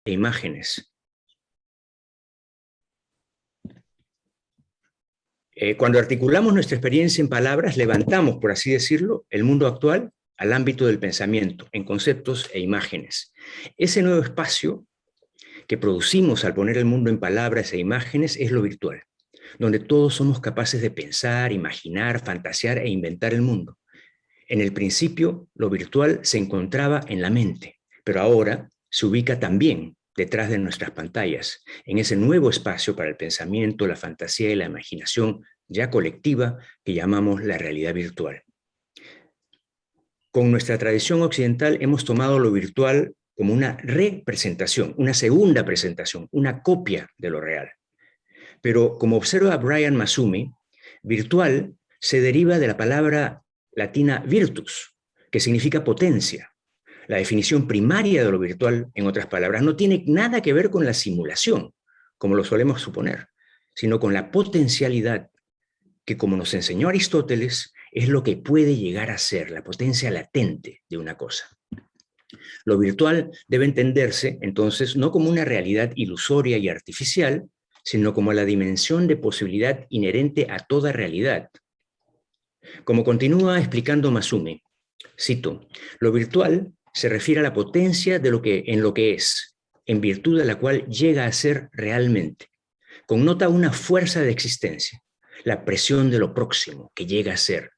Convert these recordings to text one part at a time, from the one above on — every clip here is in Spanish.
e imágenes. Cuando articulamos nuestra experiencia en palabras, levantamos, por así decirlo, el mundo actual al ámbito del pensamiento, en conceptos e imágenes. Ese nuevo espacio que producimos al poner el mundo en palabras e imágenes es lo virtual, donde todos somos capaces de pensar, imaginar, fantasear e inventar el mundo. En el principio, lo virtual se encontraba en la mente, pero ahora se ubica también detrás de nuestras pantallas, en ese nuevo espacio para el pensamiento, la fantasía y la imaginación ya colectiva que llamamos la realidad virtual. Con nuestra tradición occidental hemos tomado lo virtual como una representación, una segunda presentación, una copia de lo real. Pero como observa Brian Massumi, virtual se deriva de la palabra latina virtus, que significa potencia. La definición primaria de lo virtual, en otras palabras, no tiene nada que ver con la simulación, como lo solemos suponer, sino con la potencialidad que, como nos enseñó Aristóteles, es lo que puede llegar a ser la potencia latente de una cosa. Lo virtual debe entenderse, entonces, no como una realidad ilusoria y artificial, sino como la dimensión de posibilidad inherente a toda realidad. Como continúa explicando Massumi, cito, lo virtual se refiere a la potencia de en lo que es, en virtud de la cual llega a ser realmente. Connota una fuerza de existencia, la presión de lo próximo que llega a ser.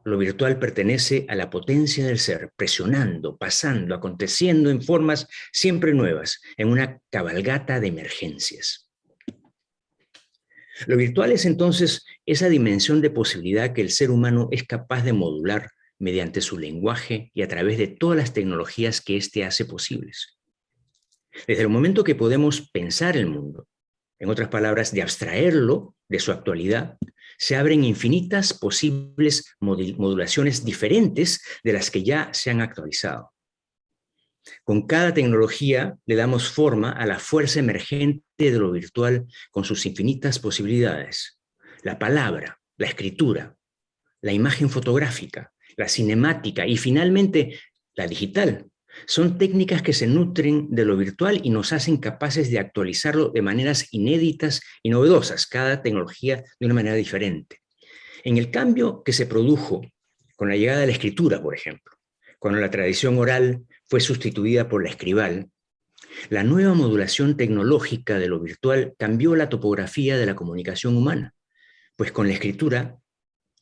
Lo virtual pertenece a la potencia del ser, presionando, pasando, aconteciendo en formas siempre nuevas, en una cabalgata de emergencias. Lo virtual es entonces esa dimensión de posibilidad que el ser humano es capaz de modular mediante su lenguaje y a través de todas las tecnologías que éste hace posibles. Desde el momento que podemos pensar el mundo, en otras palabras, de abstraerlo de su actualidad, se abren infinitas posibles modulaciones diferentes de las que ya se han actualizado. Con cada tecnología le damos forma a la fuerza emergente de lo virtual con sus infinitas posibilidades. La palabra, la escritura, la imagen fotográfica, la cinemática y finalmente la digital. Son técnicas que se nutren de lo virtual y nos hacen capaces de actualizarlo de maneras inéditas y novedosas, cada tecnología de una manera diferente. En el cambio que se produjo con la llegada de la escritura, por ejemplo, cuando la tradición oral fue sustituida por la escribal, la nueva modulación tecnológica de lo virtual cambió la topografía de la comunicación humana, pues con la escritura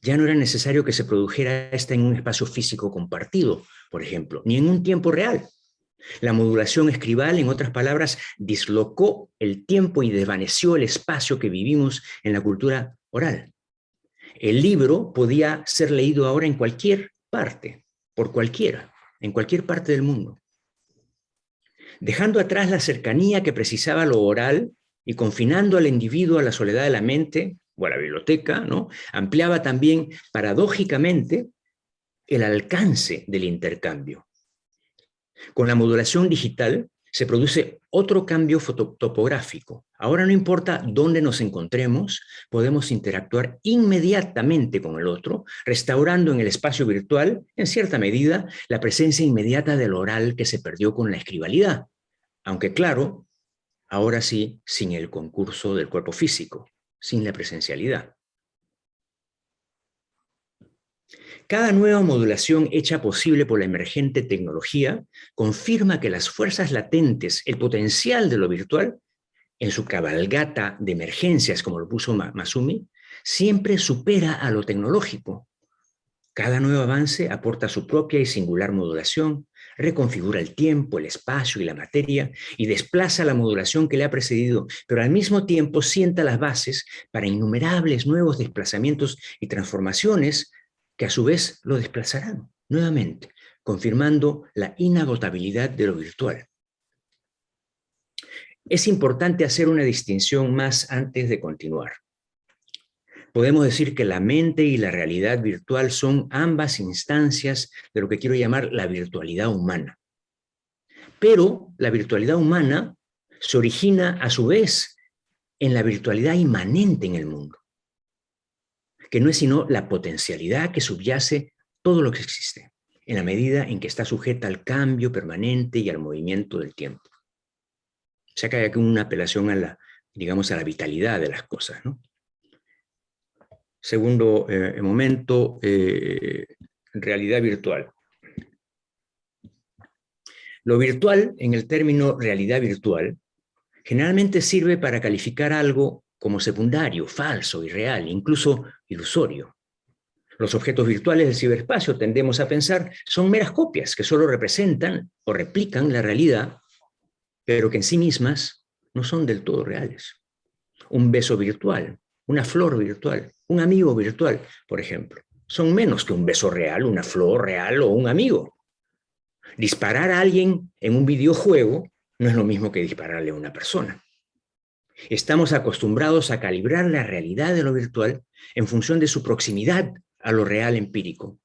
ya no era necesario que se produjera esta en un espacio físico compartido, por ejemplo, ni en un tiempo real. La modulación escribal, en otras palabras, dislocó el tiempo y desvaneció el espacio que vivimos en la cultura oral. El libro podía ser leído ahora en cualquier parte, por cualquiera, en cualquier parte del mundo. Dejando atrás la cercanía que precisaba lo oral y confinando al individuo a la soledad de la mente o a la biblioteca, ¿no? Ampliaba también, paradójicamente, el alcance del intercambio. Con la modulación digital se produce otro cambio topográfico. Ahora no importa dónde nos encontremos, podemos interactuar inmediatamente con el otro, restaurando en el espacio virtual, en cierta medida, la presencia inmediata del oral que se perdió con la escribalidad. Aunque claro, ahora sí, sin el concurso del cuerpo físico, sin la presencialidad. Cada nueva modulación hecha posible por la emergente tecnología confirma que las fuerzas latentes, el potencial de lo virtual, en su cabalgata de emergencias, como lo puso Massumi, siempre supera a lo tecnológico. Cada nuevo avance aporta su propia y singular modulación, reconfigura el tiempo, el espacio y la materia y desplaza la modulación que le ha precedido, pero al mismo tiempo sienta las bases para innumerables nuevos desplazamientos y transformaciones que a su vez lo desplazarán nuevamente, confirmando la inagotabilidad de lo virtual. Es importante hacer una distinción más antes de continuar. Podemos decir que la mente y la realidad virtual son ambas instancias de lo que quiero llamar la virtualidad humana. Pero la virtualidad humana se origina a su vez en la virtualidad inmanente en el mundo, que no es sino la potencialidad que subyace todo lo que existe, en la medida en que está sujeta al cambio permanente y al movimiento del tiempo. sea que hay aquí una apelación a la, digamos, a la vitalidad de las cosas, ¿no? Segundo momento, realidad virtual. Lo virtual, en el término realidad virtual, generalmente sirve para calificar algo como secundario, falso, irreal, incluso ilusorio. Los objetos virtuales del ciberespacio, tendemos a pensar, son meras copias que solo representan o replican la realidad, pero que en sí mismas no son del todo reales. Un beso virtual, una flor virtual, un amigo virtual, por ejemplo, son menos que un beso real, una flor real o un amigo. Disparar a alguien en un videojuego no es lo mismo que dispararle a una persona. Estamos acostumbrados a calibrar la realidad de lo virtual en función de su proximidad a lo real empírico.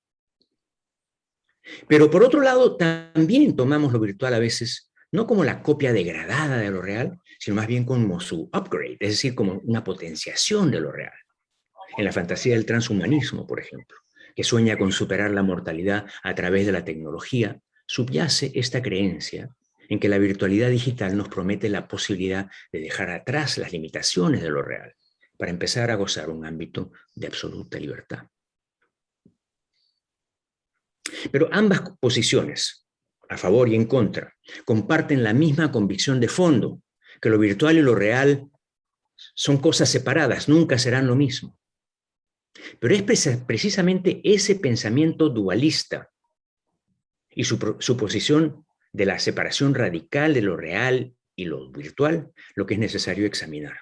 Pero por otro lado, también tomamos lo virtual a veces no como la copia degradada de lo real, sino más bien como su upgrade, es decir, como una potenciación de lo real. En la fantasía del transhumanismo, por ejemplo, que sueña con superar la mortalidad a través de la tecnología, subyace esta creencia en que la virtualidad digital nos promete la posibilidad de dejar atrás las limitaciones de lo real para empezar a gozar un ámbito de absoluta libertad. Pero ambas posiciones, a favor y en contra, comparten la misma convicción de fondo, que lo virtual y lo real son cosas separadas, nunca serán lo mismo. Pero es precisamente ese pensamiento dualista y su posición de la separación radical de lo real y lo virtual lo que es necesario examinar.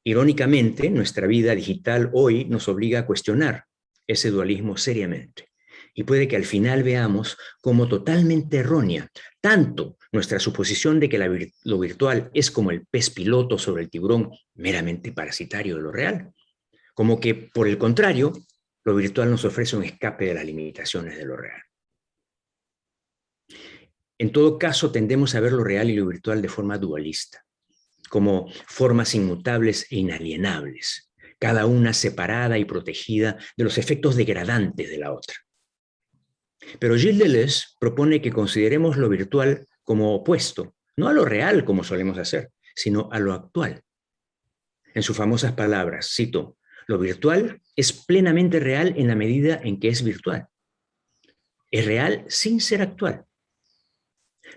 Irónicamente, nuestra vida digital hoy nos obliga a cuestionar ese dualismo seriamente. Y puede que al final veamos como totalmente errónea tanto nuestra suposición de que lo virtual es como el pez piloto sobre el tiburón meramente parasitario de lo real, como que, por el contrario, lo virtual nos ofrece un escape de las limitaciones de lo real. En todo caso, tendemos a ver lo real y lo virtual de forma dualista, como formas inmutables e inalienables, cada una separada y protegida de los efectos degradantes de la otra. Pero Gilles Deleuze propone que consideremos lo virtual como opuesto, no a lo real como solemos hacer, sino a lo actual. En sus famosas palabras, cito, lo virtual es plenamente real en la medida en que es virtual. Es real sin ser actual.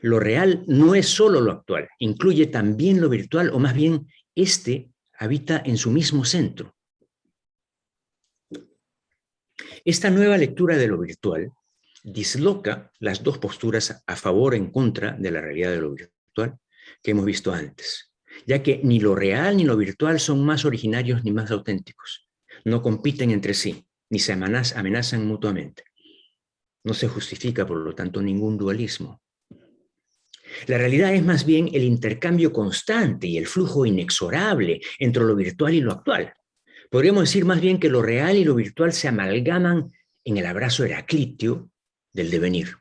Lo real no es solo lo actual, incluye también lo virtual, o más bien, este habita en su mismo centro. Esta nueva lectura de lo virtual disloca las dos posturas a favor o en contra de la realidad de lo virtual que hemos visto antes, ya que ni lo real ni lo virtual son más originarios ni más auténticos. No compiten entre sí, ni se amenazan mutuamente. No se justifica, por lo tanto, ningún dualismo. La realidad es más bien el intercambio constante y el flujo inexorable entre lo virtual y lo actual. Podríamos decir más bien que lo real y lo virtual se amalgaman en el abrazo heraclíteo del devenir.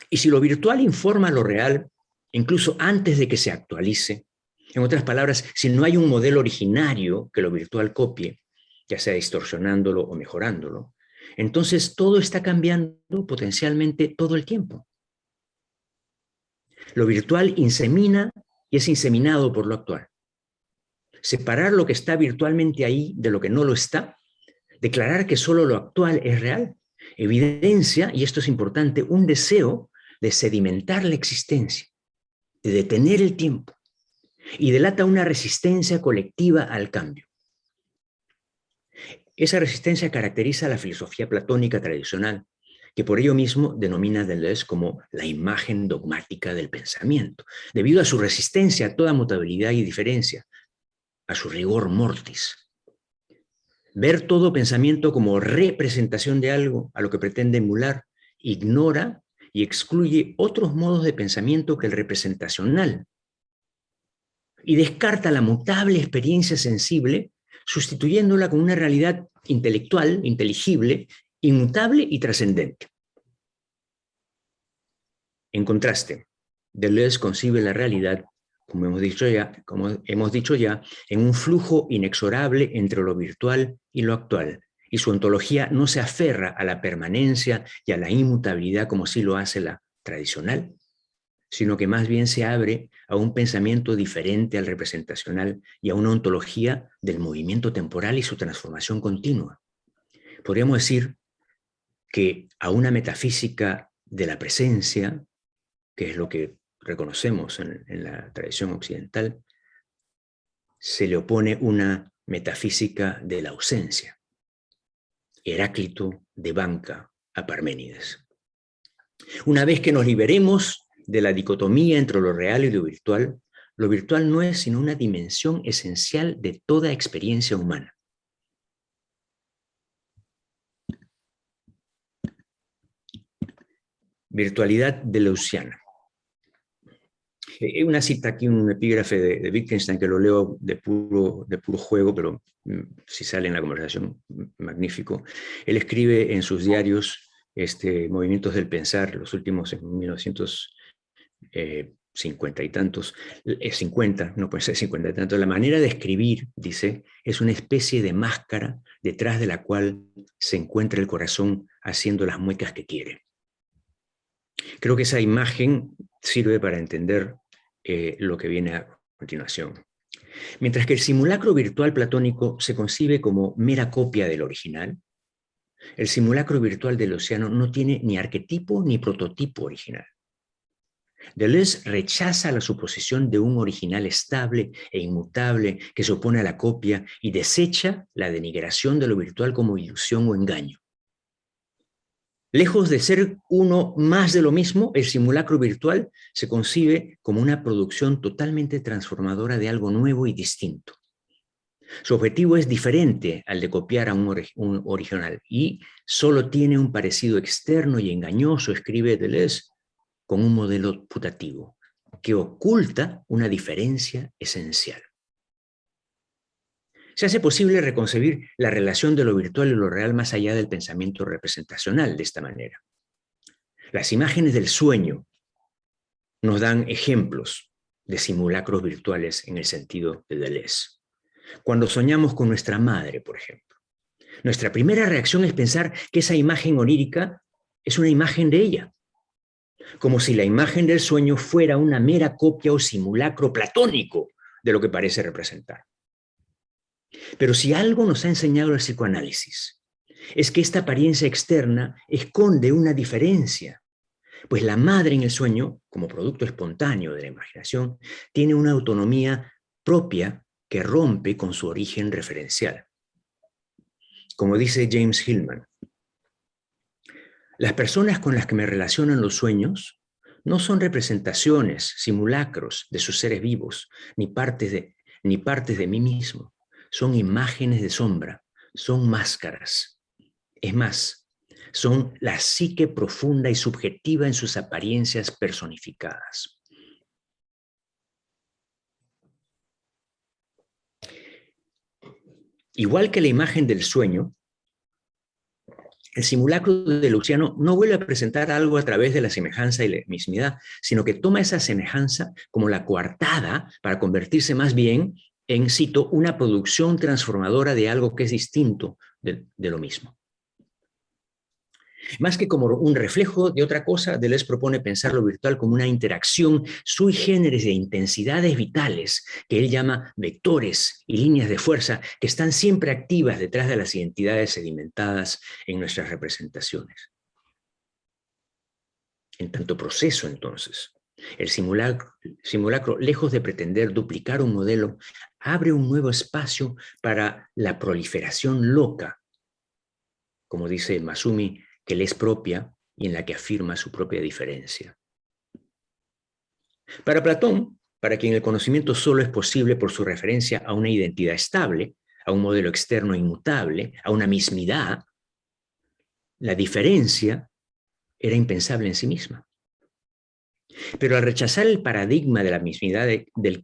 Y si lo virtual informa lo real, incluso antes de que se actualice, en otras palabras, si no hay un modelo originario que lo virtual copie, ya sea distorsionándolo o mejorándolo, entonces todo está cambiando potencialmente todo el tiempo. Lo virtual insemina y es inseminado por lo actual. Separar lo que está virtualmente ahí de lo que no lo está, declarar que solo lo actual es real, evidencia, y esto es importante, un deseo de sedimentar la existencia, de detener el tiempo, y delata una resistencia colectiva al cambio. Esa resistencia caracteriza a la filosofía platónica tradicional, que por ello mismo denomina Deleuze como la imagen dogmática del pensamiento, debido a su resistencia a toda mutabilidad y diferencia, a su rigor mortis. Ver todo pensamiento como representación de algo a lo que pretende emular ignora y excluye otros modos de pensamiento que el representacional y descarta la mutable experiencia sensible, sustituyéndola con una realidad intelectual, inteligible, inmutable y trascendente. En contraste, Deleuze concibe la realidad, como hemos dicho ya, en un flujo inexorable entre lo virtual y lo actual, y su ontología no se aferra a la permanencia y a la inmutabilidad como sí lo hace la tradicional, sino que más bien se abre a un pensamiento diferente al representacional y a una ontología del movimiento temporal y su transformación continua. Podríamos decir que a una metafísica de la presencia, que es lo que reconocemos en la tradición occidental, se le opone una metafísica de la ausencia. Heráclito de Banca a Parménides. Una vez que nos liberemos de la dicotomía entre lo real y lo virtual no es sino una dimensión esencial de toda experiencia humana. Virtualidad deleuziana. Una cita aquí, un epígrafe de Wittgenstein, que lo leo de puro juego, pero si sale en la conversación, magnífico. Él escribe en sus diarios Movimientos del Pensar, los últimos en 1950 y tantos, 50, no puede ser 50 y tantos. La manera de escribir, dice, es una especie de máscara detrás de la cual se encuentra el corazón haciendo las muecas que quiere. Creo que esa imagen sirve para entender lo que viene a continuación. Mientras que el simulacro virtual platónico se concibe como mera copia del original, el simulacro virtual deleuziano no tiene ni arquetipo ni prototipo original. Deleuze rechaza la suposición de un original estable e inmutable que se opone a la copia y desecha la denigración de lo virtual como ilusión o engaño. Lejos de ser uno más de lo mismo, el simulacro virtual se concibe como una producción totalmente transformadora de algo nuevo y distinto. Su objetivo es diferente al de copiar a un original y solo tiene un parecido externo y engañoso, escribe Deleuze, con un modelo putativo que oculta una diferencia esencial. Se hace posible reconcebir la relación de lo virtual y lo real más allá del pensamiento representacional de esta manera. Las imágenes del sueño nos dan ejemplos de simulacros virtuales en el sentido de Deleuze. Cuando soñamos con nuestra madre, por ejemplo, nuestra primera reacción es pensar que esa imagen onírica es una imagen de ella, como si la imagen del sueño fuera una mera copia o simulacro platónico de lo que parece representar. Pero si algo nos ha enseñado el psicoanálisis, es que esta apariencia externa esconde una diferencia, pues la madre en el sueño, como producto espontáneo de la imaginación, tiene una autonomía propia que rompe con su origen referencial. Como dice James Hillman, las personas con las que me relacionan los sueños no son representaciones, simulacros de sus seres vivos, ni partes de mí mismo. Son imágenes de sombra, son máscaras. Es más, son la psique profunda y subjetiva en sus apariencias personificadas. Igual que la imagen del sueño, el simulacro deleuziano no vuelve a presentar algo a través de la semejanza y la mismidad, sino que toma esa semejanza como la coartada para convertirse más bien en, cito, una producción transformadora de algo que es distinto de lo mismo. Más que como un reflejo de otra cosa, Deleuze propone pensar lo virtual como una interacción sui generis de intensidades vitales, que él llama vectores y líneas de fuerza, que están siempre activas detrás de las identidades sedimentadas en nuestras representaciones. En tanto proceso, entonces, el simulacro, lejos de pretender duplicar un modelo, abre un nuevo espacio para la proliferación loca, como dice Masumi, que le es propia y en la que afirma su propia diferencia. Para Platón, para quien el conocimiento solo es posible por su referencia a una identidad estable, a un modelo externo inmutable, a una mismidad, la diferencia era impensable en sí misma. Pero al rechazar el paradigma de la mismidad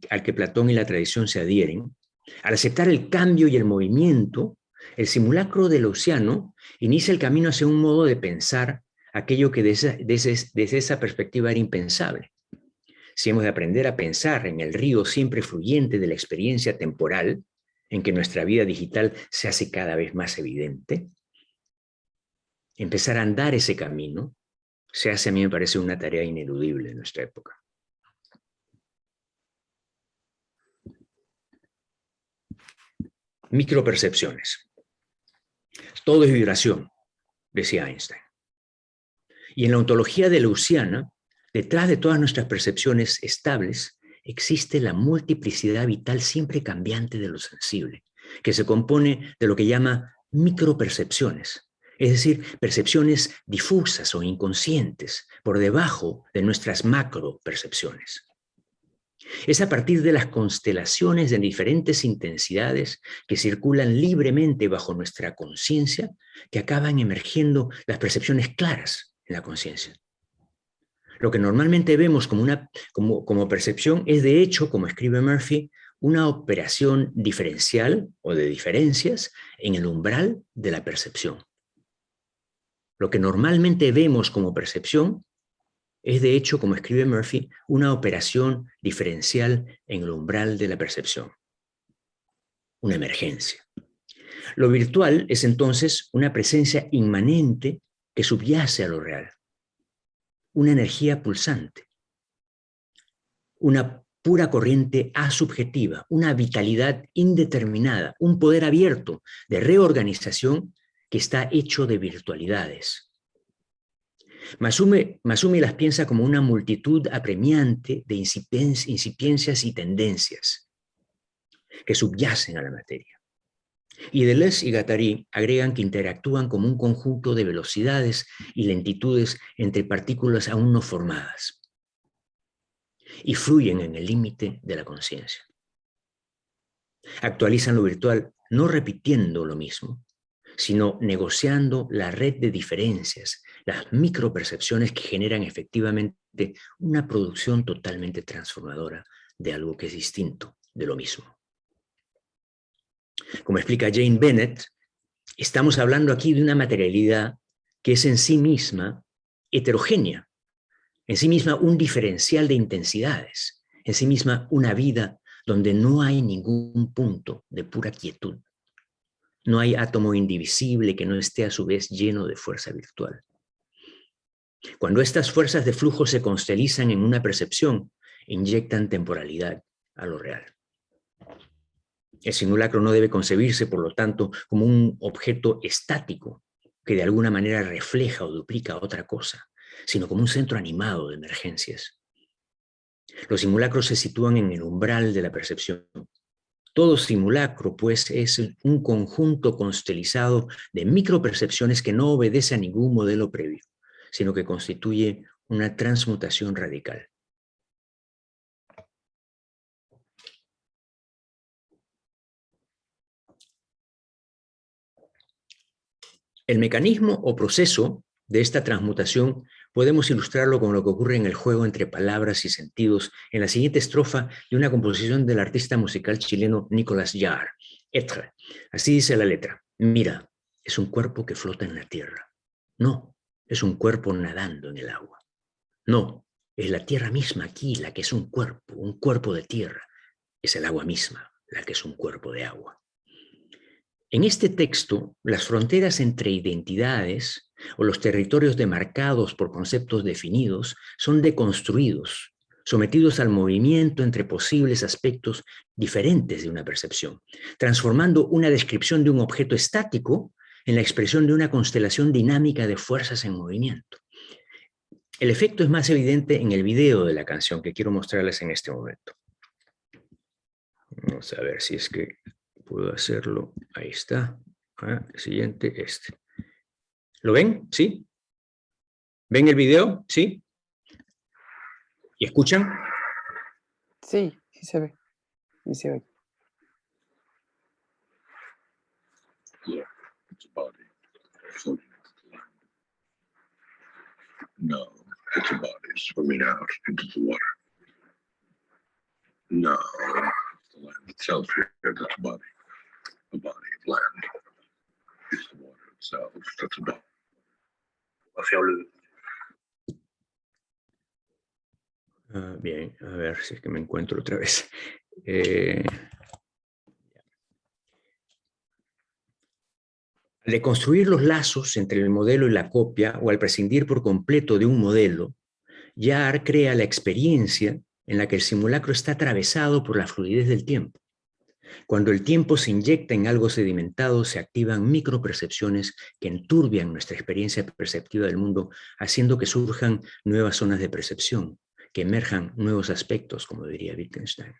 al que Platón y la tradición se adhieren, al aceptar el cambio y el movimiento, el simulacro deleuziano inicia el camino hacia un modo de pensar aquello que desde esa perspectiva era impensable. Si hemos de aprender a pensar en el río siempre fluyente de la experiencia temporal, en que nuestra vida digital se hace cada vez más evidente, empezar a andar ese camino se hace, a mí me parece, una tarea ineludible en nuestra época. Micropercepciones. Todo es vibración, decía Einstein. Y en la ontología de Leuciana, detrás de todas nuestras percepciones estables, existe la multiplicidad vital siempre cambiante de lo sensible, que se compone de lo que llama micropercepciones, es decir, percepciones difusas o inconscientes por debajo de nuestras macropercepciones. Es a partir de las constelaciones de diferentes intensidades que circulan libremente bajo nuestra conciencia que acaban emergiendo las percepciones claras en la conciencia. Lo que normalmente vemos como percepción es, de hecho, como escribe Murphy, una operación diferencial o de diferencias en el umbral de la percepción. Lo que normalmente vemos como percepción es, de hecho, como escribe Murphy, una operación diferencial en el umbral de la percepción, una emergencia. Lo virtual es entonces una presencia inmanente que subyace a lo real, una energía pulsante, una pura corriente asubjetiva, una vitalidad indeterminada, un poder abierto de reorganización que está hecho de virtualidades. Masumi las piensa como una multitud apremiante de incipiencias y tendencias que subyacen a la materia. Y Deleuze y Guattari agregan que interactúan como un conjunto de velocidades y lentitudes entre partículas aún no formadas y fluyen en el límite de la conciencia. Actualizan lo virtual no repitiendo lo mismo, sino negociando la red de diferencias, las micropercepciones que generan efectivamente una producción totalmente transformadora de algo que es distinto de lo mismo. Como explica Jane Bennett, estamos hablando aquí de una materialidad que es en sí misma heterogénea, en sí misma un diferencial de intensidades, en sí misma una vida donde no hay ningún punto de pura quietud. No hay átomo indivisible que no esté a su vez lleno de fuerza virtual. Cuando estas fuerzas de flujo se constelizan en una percepción, inyectan temporalidad a lo real. El simulacro no debe concebirse, por lo tanto, como un objeto estático que de alguna manera refleja o duplica otra cosa, sino como un centro animado de emergencias. Los simulacros se sitúan en el umbral de la percepción. Todo simulacro, pues, es un conjunto constelizado de micropercepciones que no obedece a ningún modelo previo, sino que constituye una transmutación radical. El mecanismo o proceso de esta transmutación podemos ilustrarlo con lo que ocurre en el juego entre palabras y sentidos en la siguiente estrofa de una composición del artista musical chileno Nicolas Jarre, Être. Así dice la letra: mira, es un cuerpo que flota en la tierra. No, es un cuerpo nadando en el agua. No, es la tierra misma aquí la que es un cuerpo de tierra. Es el agua misma la que es un cuerpo de agua. En este texto, las fronteras entre identidades o los territorios demarcados por conceptos definidos son deconstruidos, sometidos al movimiento entre posibles aspectos diferentes de una percepción, transformando una descripción de un objeto estático en la expresión de una constelación dinámica de fuerzas en movimiento. El efecto es más evidente en el video de la canción que quiero mostrarles en este momento. Vamos a ver si es que puedo hacerlo. Ahí está. El siguiente, este. ¿Lo ven? ¿Sí? ¿Ven el video? ¿Sí? ¿Y escuchan? Sí, sí se ve. Sí se ve. Yeah, it's a body floating into the land. No, it's a body swimming out into the water. No, it's the land itself here that's a body of land. It's the water itself that's a body. Bien, a ver si es que me encuentro otra vez. Al deconstruir los lazos entre el modelo y la copia, o al prescindir por completo de un modelo, Yar crea la experiencia en la que el simulacro está atravesado por la fluidez del tiempo. Cuando el tiempo se inyecta en algo sedimentado, se activan micropercepciones que enturbian nuestra experiencia perceptiva del mundo, haciendo que surjan nuevas zonas de percepción, que emerjan nuevos aspectos, como diría Wittgenstein.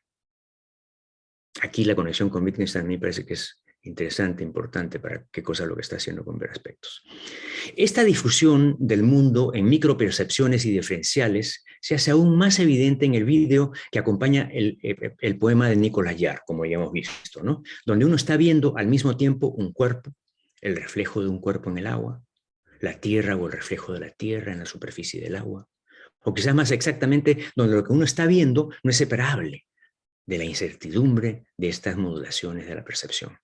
Aquí la conexión con Wittgenstein me parece que es interesante, importante para qué cosa es lo que está haciendo con ver aspectos. Esta difusión del mundo en micropercepciones y diferenciales se hace aún más evidente en el vídeo que acompaña el poema de Nicolás Yar, como ya hemos visto, ¿no? Donde uno está viendo al mismo tiempo un cuerpo, el reflejo de un cuerpo en el agua, la tierra o el reflejo de la tierra en la superficie del agua, o quizás más exactamente, donde lo que uno está viendo no es separable de la incertidumbre de estas modulaciones de la percepción.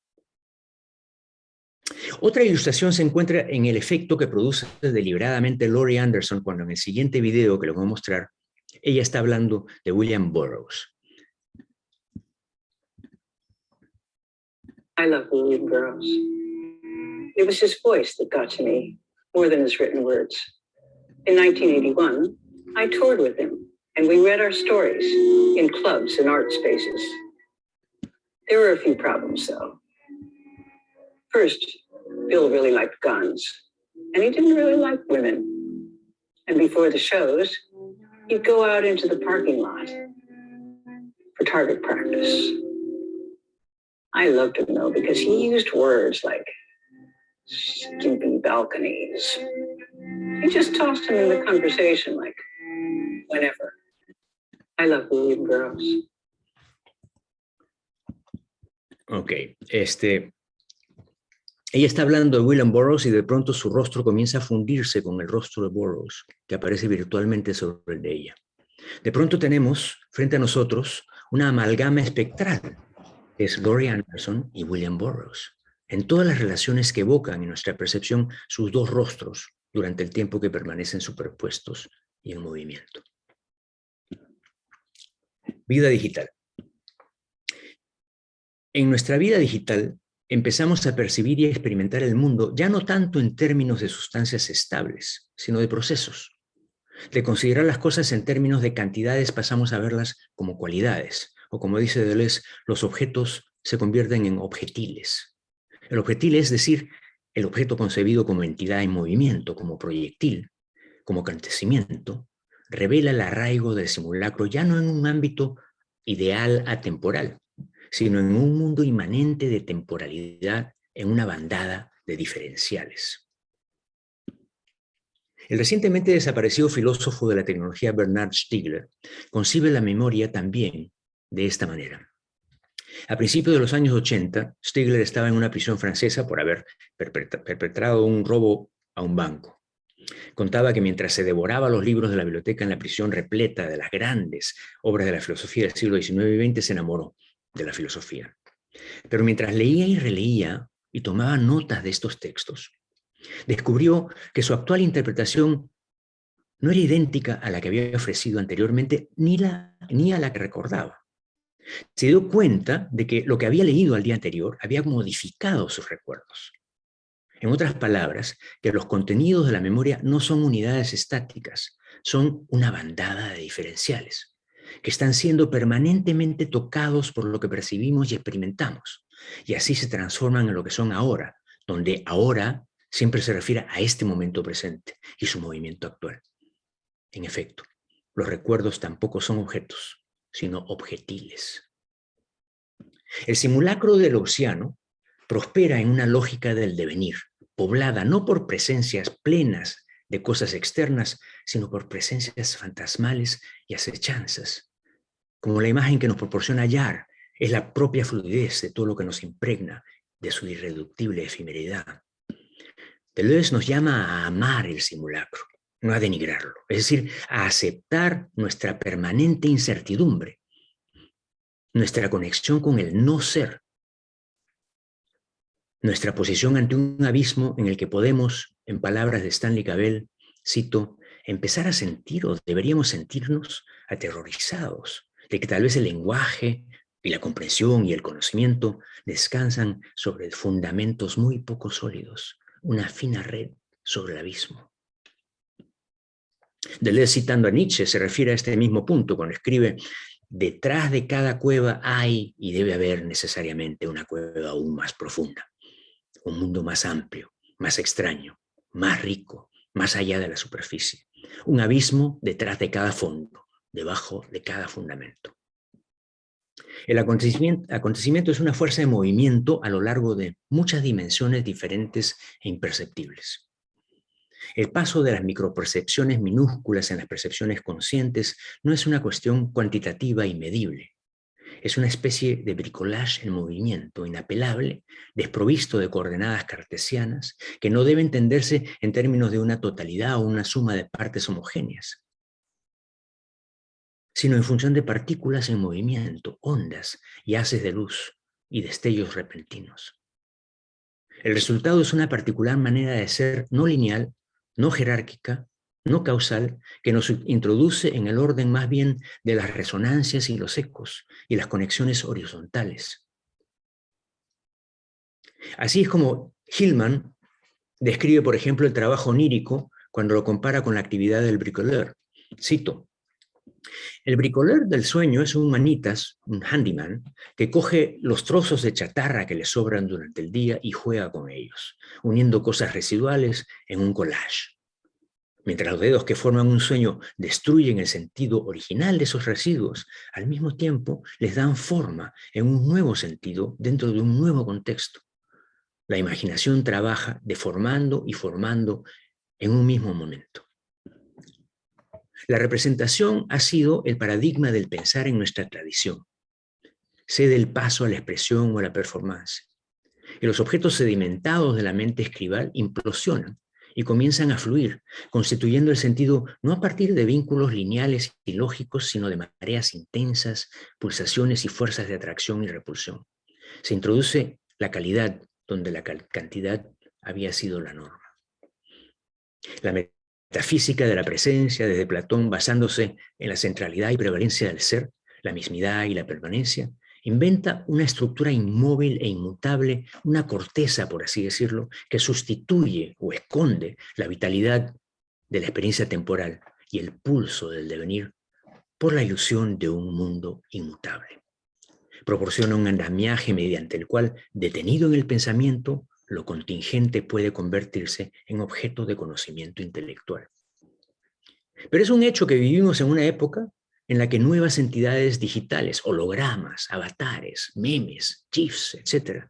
Otra ilustración se encuentra en el efecto que produce deliberadamente Laurie Anderson cuando en el siguiente video que les voy a mostrar, ella está hablando de William Burroughs. I love William Burroughs. It was his voice that got to me more than his written words. In 1981, I toured with him and we read our stories in clubs and art spaces. There were a few problems though. First, Bill really liked guns, and he didn't really like women. And before the shows, he'd go out into the parking lot for target practice. I loved him though, because he used words like skimpy balconies. He just tossed them in the conversation like, whenever. I love William Burroughs. Ok, ella está hablando de William Burroughs y de pronto su rostro comienza a fundirse con el rostro de Burroughs, que aparece virtualmente sobre el de ella. De pronto tenemos frente a nosotros una amalgama espectral, que es Laurie Anderson y William Burroughs, en todas las relaciones que evocan en nuestra percepción sus dos rostros durante el tiempo que permanecen superpuestos y en movimiento. Vida digital. En nuestra vida digital, empezamos a percibir y a experimentar el mundo ya no tanto en términos de sustancias estables, sino de procesos. De considerar las cosas en términos de cantidades pasamos a verlas como cualidades, o como dice Deleuze, los objetos se convierten en objetiles. El objetil es decir, el objeto concebido como entidad en movimiento, como proyectil, como acontecimiento, revela el arraigo del simulacro ya no en un ámbito ideal atemporal, sino en un mundo inmanente de temporalidad en una bandada de diferenciales. El recientemente desaparecido filósofo de la tecnología Bernard Stiegler concibe la memoria también de esta manera. A principios de los años 80, Stiegler estaba en una prisión francesa por haber perpetrado un robo a un banco. Contaba que mientras se devoraba los libros de la biblioteca en la prisión repleta de las grandes obras de la filosofía del siglo XIX y XX, se enamoró de la filosofía. Pero mientras leía y releía y tomaba notas de estos textos, descubrió que su actual interpretación no era idéntica a la que había ofrecido anteriormente ni a la que recordaba. Se dio cuenta de que lo que había leído al día anterior había modificado sus recuerdos. En otras palabras, que los contenidos de la memoria no son unidades estáticas, son una bandada de diferenciales, que están siendo permanentemente tocados por lo que percibimos y experimentamos, y así se transforman en lo que son ahora, donde ahora siempre se refiere a este momento presente y su movimiento actual. En efecto, los recuerdos tampoco son objetos, sino objetiles. El simulacro del océano prospera en una lógica del devenir, poblada no por presencias plenas de cosas externas, sino por presencias fantasmales y acechanzas. Como la imagen que nos proporciona Yar, es la propia fluidez de todo lo que nos impregna de su irreductible efemeridad. Deleuze nos llama a amar el simulacro, no a denigrarlo, es decir, a aceptar nuestra permanente incertidumbre, nuestra conexión con el no ser, nuestra posición ante un abismo en el que podemos, en palabras de Stanley Cavell, cito, empezar a sentir o deberíamos sentirnos aterrorizados de que tal vez el lenguaje y la comprensión y el conocimiento descansan sobre fundamentos muy poco sólidos, una fina red sobre el abismo. Deleuze, citando a Nietzsche, se refiere a este mismo punto cuando escribe: detrás de cada cueva hay y debe haber necesariamente una cueva aún más profunda, un mundo más amplio, más extraño, más rico, más allá de la superficie, un abismo detrás de cada fondo, debajo de cada fundamento. El acontecimiento es una fuerza de movimiento a lo largo de muchas dimensiones diferentes e imperceptibles. El paso de las micropercepciones minúsculas en las percepciones conscientes no es una cuestión cuantitativa y medible. Es una especie de bricolage en movimiento, inapelable, desprovisto de coordenadas cartesianas, que no debe entenderse en términos de una totalidad o una suma de partes homogéneas, sino en función de partículas en movimiento, ondas y haces de luz y destellos repentinos. El resultado es una particular manera de ser no lineal, no jerárquica, no causal, que nos introduce en el orden más bien de las resonancias y los ecos y las conexiones horizontales. Así es como Hillman describe, por ejemplo, el trabajo onírico cuando lo compara con la actividad del bricoleur. Cito: el bricoleur del sueño es un manitas, un handyman, que coge los trozos de chatarra que le sobran durante el día y juega con ellos, uniendo cosas residuales en un collage. Mientras los dedos que forman un sueño destruyen el sentido original de esos residuos, al mismo tiempo les dan forma en un nuevo sentido dentro de un nuevo contexto. La imaginación trabaja deformando y formando en un mismo momento. La representación ha sido el paradigma del pensar en nuestra tradición. Cede el paso a la expresión o a la performance. Y los objetos sedimentados de la mente escribal implosionan y comienzan a fluir, constituyendo el sentido no a partir de vínculos lineales y lógicos, sino de mareas intensas, pulsaciones y fuerzas de atracción y repulsión. Se introduce la calidad donde la cantidad había sido la norma. La metafísica de la presencia, desde Platón, basándose en la centralidad y prevalencia del ser, la mismidad y la permanencia, inventa una estructura inmóvil e inmutable, una corteza, por así decirlo, que sustituye o esconde la vitalidad de la experiencia temporal y el pulso del devenir por la ilusión de un mundo inmutable. Proporciona un andamiaje mediante el cual, detenido en el pensamiento, lo contingente puede convertirse en objeto de conocimiento intelectual. Pero es un hecho que vivimos en una época en la que nuevas entidades digitales, hologramas, avatares, memes, GIFs, etc.,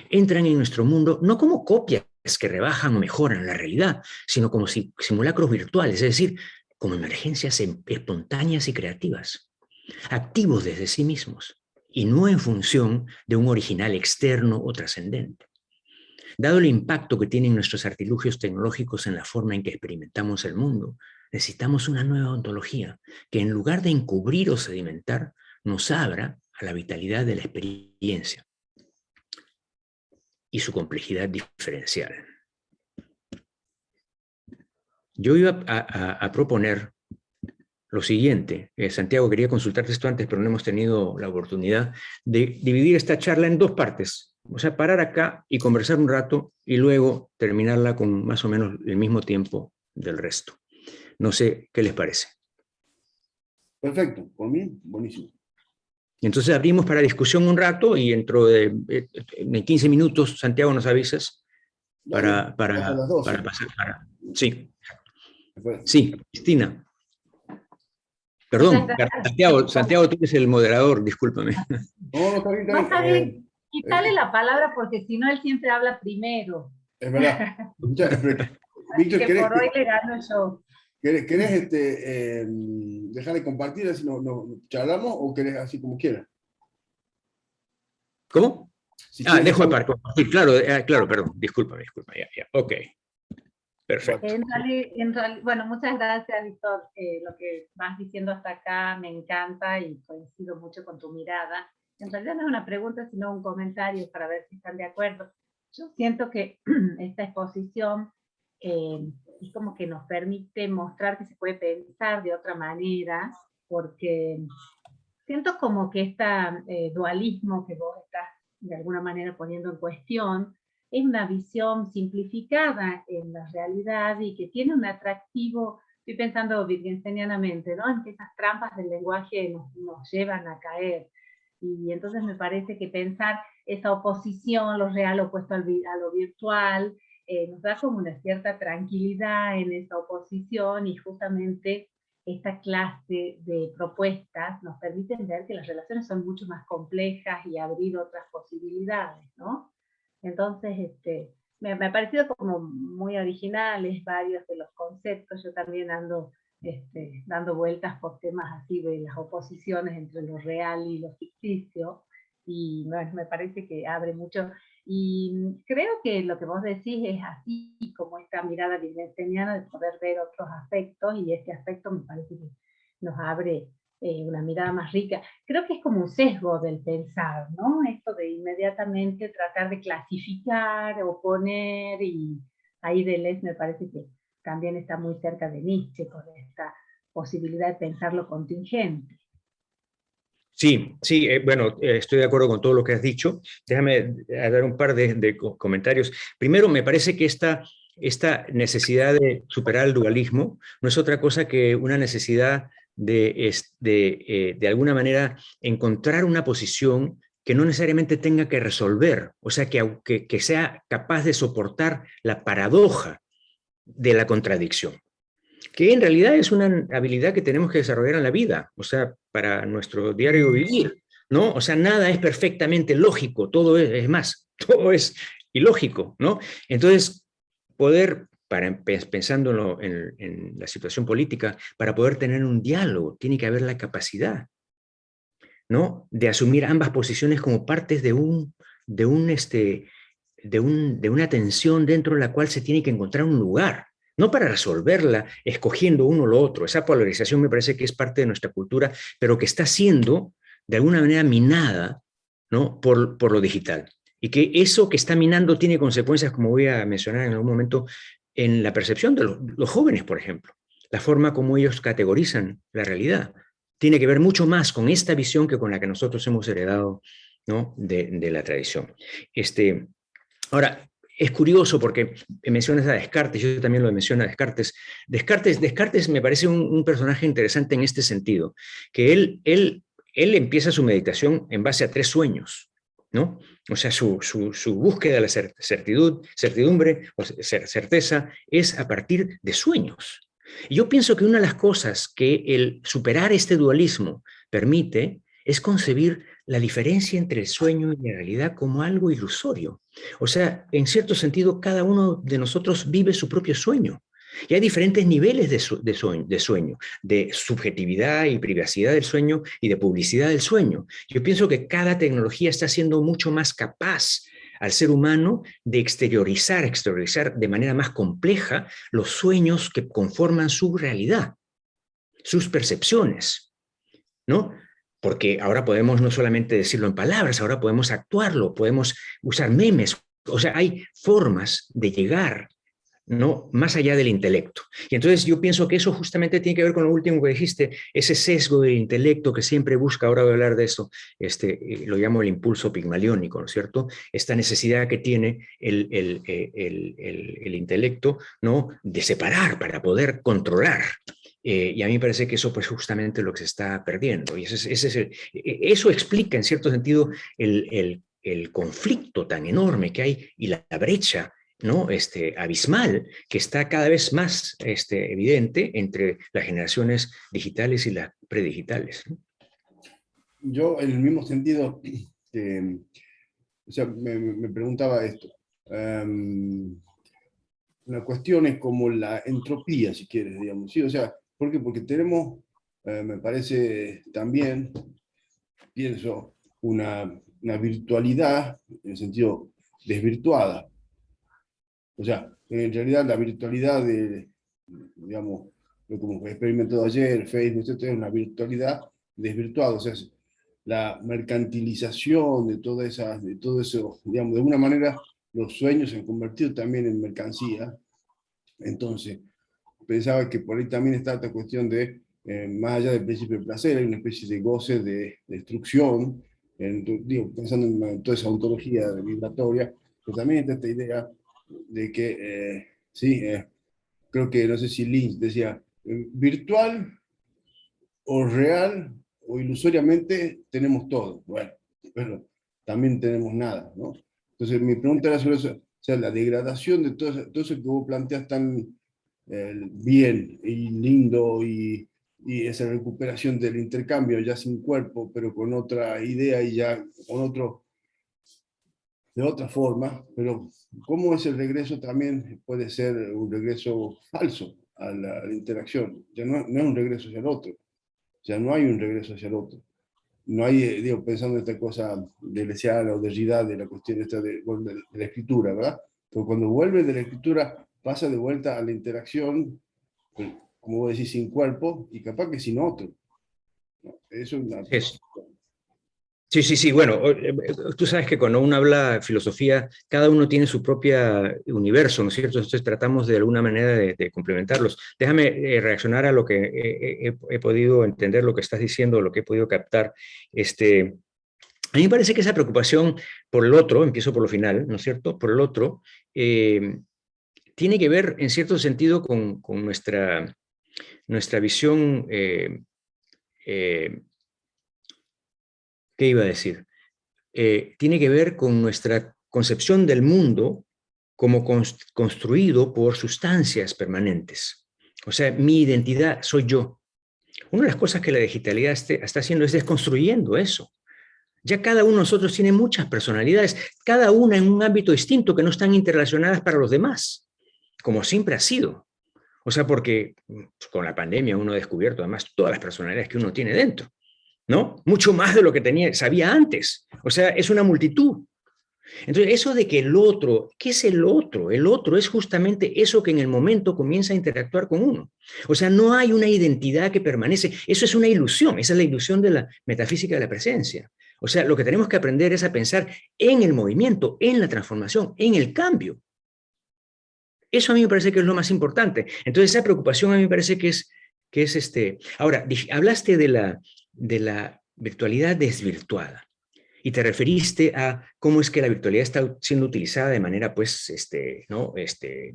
entran en nuestro mundo no como copias que rebajan o mejoran la realidad, sino como simulacros virtuales, es decir, como emergencias espontáneas y creativas, activos desde sí mismos, y no en función de un original externo o trascendente. Dado el impacto que tienen nuestros artilugios tecnológicos en la forma en que experimentamos el mundo, necesitamos una nueva ontología que, en lugar de encubrir o sedimentar, nos abra a la vitalidad de la experiencia y su complejidad diferencial. Yo iba a proponer lo siguiente. Santiago, quería consultarte esto antes, pero no hemos tenido la oportunidad de dividir esta charla en dos partes. O sea, parar acá y conversar un rato y luego terminarla con más o menos el mismo tiempo del resto. No sé qué les parece. Perfecto, por mí, buenísimo. Y entonces abrimos para discusión un rato y dentro de 15 minutos, Santiago, nos avisas para pasar. Sí. Sí, Cristina. Perdón, Santiago, tú eres el moderador, discúlpame. No, está bien, está bien. Quítale la palabra porque si no él siempre habla primero. Es verdad. Víctor, que por hoy le gano yo. ¿Querés dejar de compartir así no charlamos o querés así como quieras? ¿Cómo? Si dejo de compartir, claro, perdón, discúlpame, ya, ok. Perfecto. Bueno, muchas gracias, Víctor. Lo que vas diciendo hasta acá me encanta y coincido mucho con tu mirada. En realidad no es una pregunta, sino un comentario para ver si están de acuerdo. Yo siento que esta exposición es como que nos permite mostrar que se puede pensar de otra manera, porque siento como que este dualismo que vos estás de alguna manera poniendo en cuestión es una visión simplificada en la realidad y que tiene un atractivo, estoy pensando wittgensteinianamente, ¿no? En que esas trampas del lenguaje nos llevan a caer. Y entonces me parece que pensar esa oposición, lo real opuesto a lo virtual, nos da como una cierta tranquilidad en esa oposición, y justamente esta clase de propuestas nos permiten ver que las relaciones son mucho más complejas y abrir otras posibilidades, ¿no? Entonces, me ha parecido como muy originales varios de los conceptos. Yo también ando dando vueltas por temas así de las oposiciones entre lo real y lo ficticio, y bueno, me parece que abre mucho. Y creo que lo que vos decís es así, como esta mirada wittgensteiniana de poder ver otros aspectos, y este aspecto me parece que nos abre una mirada más rica. Creo que es como un sesgo del pensar, ¿no? Esto de inmediatamente tratar de clasificar, oponer, y ahí Deleuze me parece que también está muy cerca de Nietzsche con esta posibilidad de pensar lo contingente. Sí, sí, bueno, estoy de acuerdo con todo lo que has dicho. Déjame dar un par de comentarios. Primero, me parece que esta necesidad de superar el dualismo no es otra cosa que una necesidad de alguna manera encontrar una posición que no necesariamente tenga que resolver, o sea, que sea capaz de soportar la paradoja de la contradicción, que en realidad es una habilidad que tenemos que desarrollar en la vida, o sea, para nuestro diario vivir, ¿no? O sea, nada es perfectamente lógico, todo es más, todo es ilógico, ¿no? Entonces, pensando en la situación política, para poder tener un diálogo, tiene que haber la capacidad, ¿no? De asumir ambas posiciones como partes de una tensión dentro de la cual se tiene que encontrar un lugar, no para resolverla escogiendo uno o lo otro. Esa polarización me parece que es parte de nuestra cultura, pero que está siendo de alguna manera minada, ¿no? por lo digital. Y que eso que está minando tiene consecuencias, como voy a mencionar en algún momento, en la percepción de los jóvenes, por ejemplo, la forma como ellos categorizan la realidad. Tiene que ver mucho más con esta visión que con la que nosotros hemos heredado, ¿no? de la tradición. Ahora, es curioso porque mencionas a Descartes, yo también lo menciono a Descartes. Descartes me parece un personaje interesante en este sentido, que él empieza su meditación en base a 3 sueños, ¿no? O sea, su búsqueda de la certidumbre o certeza es a partir de sueños. Y yo pienso que una de las cosas que el superar este dualismo permite es concebir la diferencia entre el sueño y la realidad como algo ilusorio. O sea, en cierto sentido, cada uno de nosotros vive su propio sueño. Y hay diferentes niveles de sueño, de subjetividad y privacidad del sueño y de publicidad del sueño. Yo pienso que cada tecnología está siendo mucho más capaz al ser humano de exteriorizar de manera más compleja los sueños que conforman su realidad, sus percepciones, ¿no? Porque ahora podemos no solamente decirlo en palabras, ahora podemos actuarlo, podemos usar memes, o sea, hay formas de llegar, ¿no? Más allá del intelecto. Y entonces yo pienso que eso justamente tiene que ver con lo último que dijiste, ese sesgo del intelecto que siempre busca, ahora voy a hablar de eso, lo llamo el impulso pigmaliónico, ¿no es cierto? Esta necesidad que tiene el intelecto, ¿no? De separar para poder controlar. Y a mí me parece que eso pues justamente lo que se está perdiendo. Y eso explica en cierto sentido el conflicto tan enorme que hay y la brecha, ¿no? Abismal que está cada vez más evidente entre las generaciones digitales y las predigitales, ¿no? Yo, en el mismo sentido, o sea, me preguntaba esto. Una cuestión es como la entropía, si quieres, digamos. ¿Sí? O sea, ¿por qué? Porque tenemos, me parece también, pienso, una virtualidad, en el sentido desvirtuada. O sea, en realidad la virtualidad digamos, lo como he experimentado ayer, Facebook, etc., es una virtualidad desvirtuada. O sea, es la mercantilización de todo eso, digamos, de alguna manera los sueños se han convertido también en mercancía. Entonces, pensaba que por ahí también está esta cuestión de más allá del principio de placer, hay una especie de goce de destrucción, digo, pensando en toda esa ontología vibratoria, pero también está esta idea de que, sí, creo que, no sé si Lynch decía, virtual o real o ilusoriamente tenemos todo. Bueno, pero también tenemos nada, ¿no? Entonces mi pregunta era sobre eso, o sea, la degradación de todo eso que vos planteas tan bien y lindo y esa recuperación del intercambio ya sin cuerpo, pero con otra idea y ya con otro, de otra forma, pero cómo es el regreso también puede ser un regreso falso a la interacción, ya no es un regreso hacia el otro, ya no hay un regreso hacia el otro. No hay, digo, pensando en esta cosa de Lesiana o de Derrida, de la cuestión esta de la escritura, ¿verdad? Pero cuando vuelve de la escritura, pasa de vuelta a la interacción, como vos decís, sin cuerpo y capaz que sin otro, ¿no? Eso es una... Sí, sí, sí. Bueno, tú sabes que cuando uno habla filosofía, cada uno tiene su propio universo, ¿no es cierto? Entonces tratamos de alguna manera de complementarlos. Déjame reaccionar a lo que he podido entender, lo que estás diciendo, lo que he podido captar. A mí me parece que esa preocupación por el otro, empiezo por lo final, ¿no es cierto? Por el otro, tiene que ver en cierto sentido con nuestra visión. ¿Qué iba a decir? Tiene que ver con nuestra concepción del mundo como construido por sustancias permanentes. O sea, mi identidad soy yo. Una de las cosas que la digitalidad está haciendo es desconstruyendo eso. Ya cada uno de nosotros tiene muchas personalidades, cada una en un ámbito distinto que no están interrelacionadas para los demás, como siempre ha sido. O sea, porque con la pandemia uno ha descubierto además todas las personalidades que uno tiene dentro, ¿no? Mucho más de lo que sabía antes. O sea, es una multitud. Entonces, eso de que el otro, ¿qué es el otro? El otro es justamente eso que en el momento comienza a interactuar con uno. O sea, no hay una identidad que permanece. Eso es una ilusión. Esa es la ilusión de la metafísica de la presencia. O sea, lo que tenemos que aprender es a pensar en el movimiento, en la transformación, en el cambio. Eso a mí me parece que es lo más importante. Entonces, esa preocupación a mí me parece que es Ahora, hablaste de la virtualidad desvirtuada y te referiste a cómo es que la virtualidad está siendo utilizada de manera, pues, ¿no?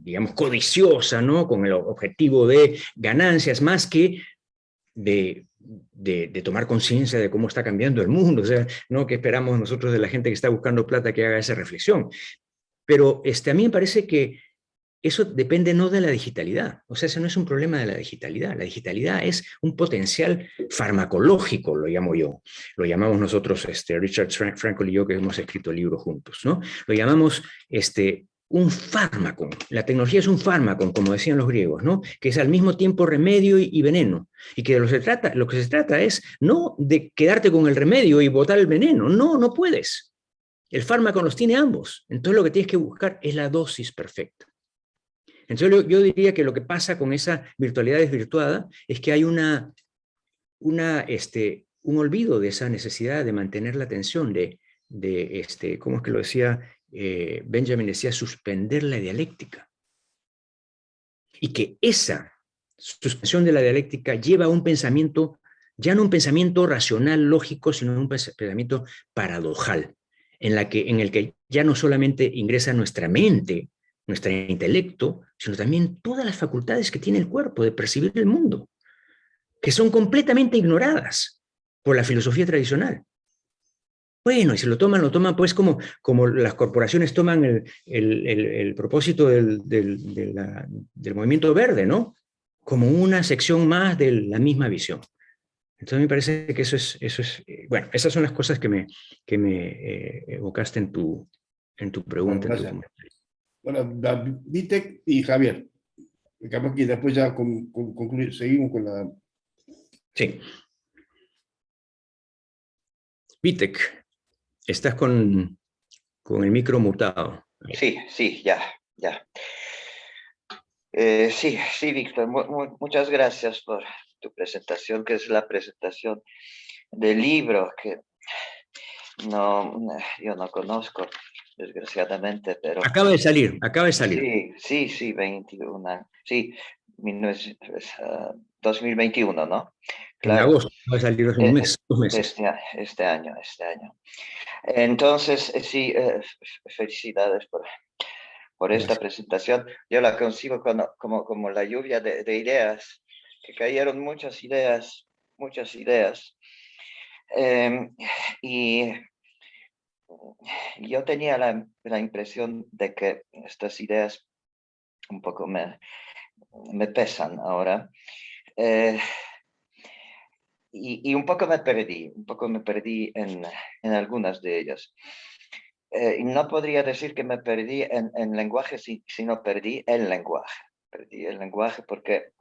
Digamos, codiciosa, ¿no? Con el objetivo de ganancias más que de tomar conciencia de cómo está cambiando el mundo. O sea, ¿no? ¿Qué esperamos nosotros de la gente que está buscando plata que haga esa reflexión? Pero a mí me parece que eso depende no de la digitalidad, o sea, ese no es un problema de la digitalidad es un potencial farmacológico, lo llamo yo, lo llamamos nosotros, Richard Frankel y yo que hemos escrito el libro juntos, ¿no? Lo llamamos un fármaco, la tecnología es un fármaco, como decían los griegos, ¿no? Que es al mismo tiempo remedio y veneno, y que lo que se trata es no de quedarte con el remedio y botar el veneno, no puedes, el fármaco los tiene ambos, entonces lo que tienes que buscar es la dosis perfecta. Entonces yo diría que lo que pasa con esa virtualidad desvirtuada es que hay un olvido de esa necesidad de mantener la atención, ¿cómo es que lo decía? Benjamin decía, suspender la dialéctica. Y que esa suspensión de la dialéctica lleva a un pensamiento, ya no un pensamiento racional, lógico, sino un pensamiento paradojal, en el que ya no solamente ingresa nuestra mente, nuestro intelecto, sino también todas las facultades que tiene el cuerpo de percibir el mundo, que son completamente ignoradas por la filosofía tradicional. Bueno, y si lo toman pues como las corporaciones toman el propósito del movimiento verde, ¿no? Como una sección más de la misma visión. Entonces me parece que eso es bueno, esas son las cosas que me evocaste en tu pregunta. Bueno, bueno, Vitek y Javier. Capaz que después ya seguimos con la... Sí. Vitek, estás con el micro mutado. Sí, ya. Sí, Víctor, muchas gracias por tu presentación, que es la presentación del libro que yo no conozco, desgraciadamente, pero... Acaba de salir. Sí, 21. Sí, 2021, ¿no? En Claro. agosto, va a salir hace un mes, 2 meses. Este año. Entonces, sí, felicidades por esta presentación. Yo la concibo como la lluvia de ideas, que cayeron muchas ideas. Y yo tenía la impresión de que estas ideas un poco me pesan ahora. Y un poco me perdí en algunas de ellas. Y no podría decir que me perdí en lenguaje, sino perdí el lenguaje. Perdí el lenguaje porque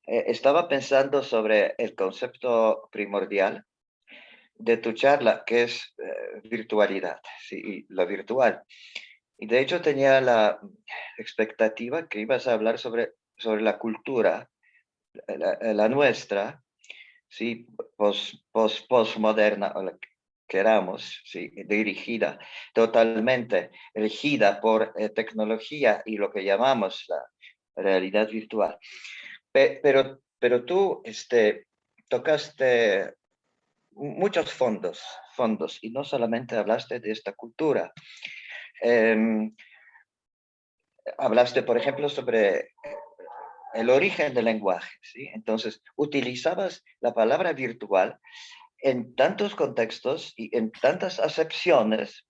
estaba pensando sobre el concepto primordial de tu charla, que es virtualidad, ¿sí? Lo virtual. Y de hecho tenía la expectativa que ibas a hablar sobre la cultura, la nuestra, ¿sí? Postmoderna, o la que queramos, ¿sí? Totalmente regida por tecnología y lo que llamamos la realidad virtual. Pero tú tocaste muchos fondos, y no solamente hablaste de esta cultura. Hablaste, por ejemplo, sobre el origen del lenguaje, ¿sí? Entonces, utilizabas la palabra virtual en tantos contextos y en tantas acepciones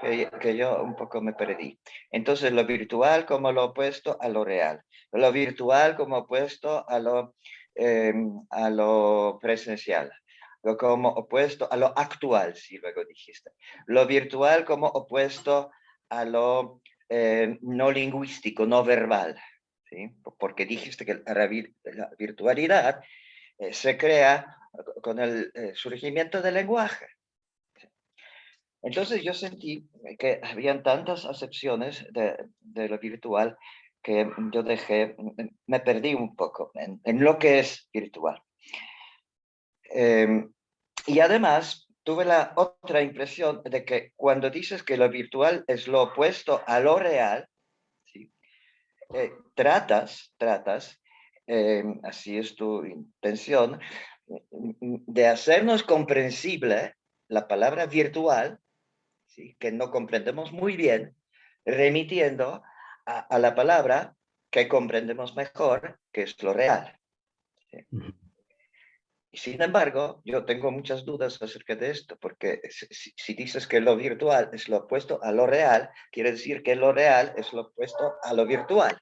que yo un poco me perdí. Entonces, lo virtual como lo opuesto a lo real, lo virtual como opuesto a lo presencial, lo como opuesto a lo actual, si luego dijiste, lo virtual como opuesto a lo no lingüístico, no verbal, ¿sí? Porque dijiste que la virtualidad se crea con el surgimiento del lenguaje. Entonces yo sentí que habían tantas acepciones de lo virtual que yo me perdí un poco en lo que es virtual. Y además tuve la otra impresión de que cuando dices que lo virtual es lo opuesto a lo real, ¿sí? Tratas, así es tu intención, de hacernos comprensible la palabra virtual, ¿sí? Que no comprendemos muy bien, remitiendo a la palabra que comprendemos mejor, que es lo real, ¿sí? Y sin embargo, yo tengo muchas dudas acerca de esto, porque si dices que lo virtual es lo opuesto a lo real, quiere decir que lo real es lo opuesto a lo virtual.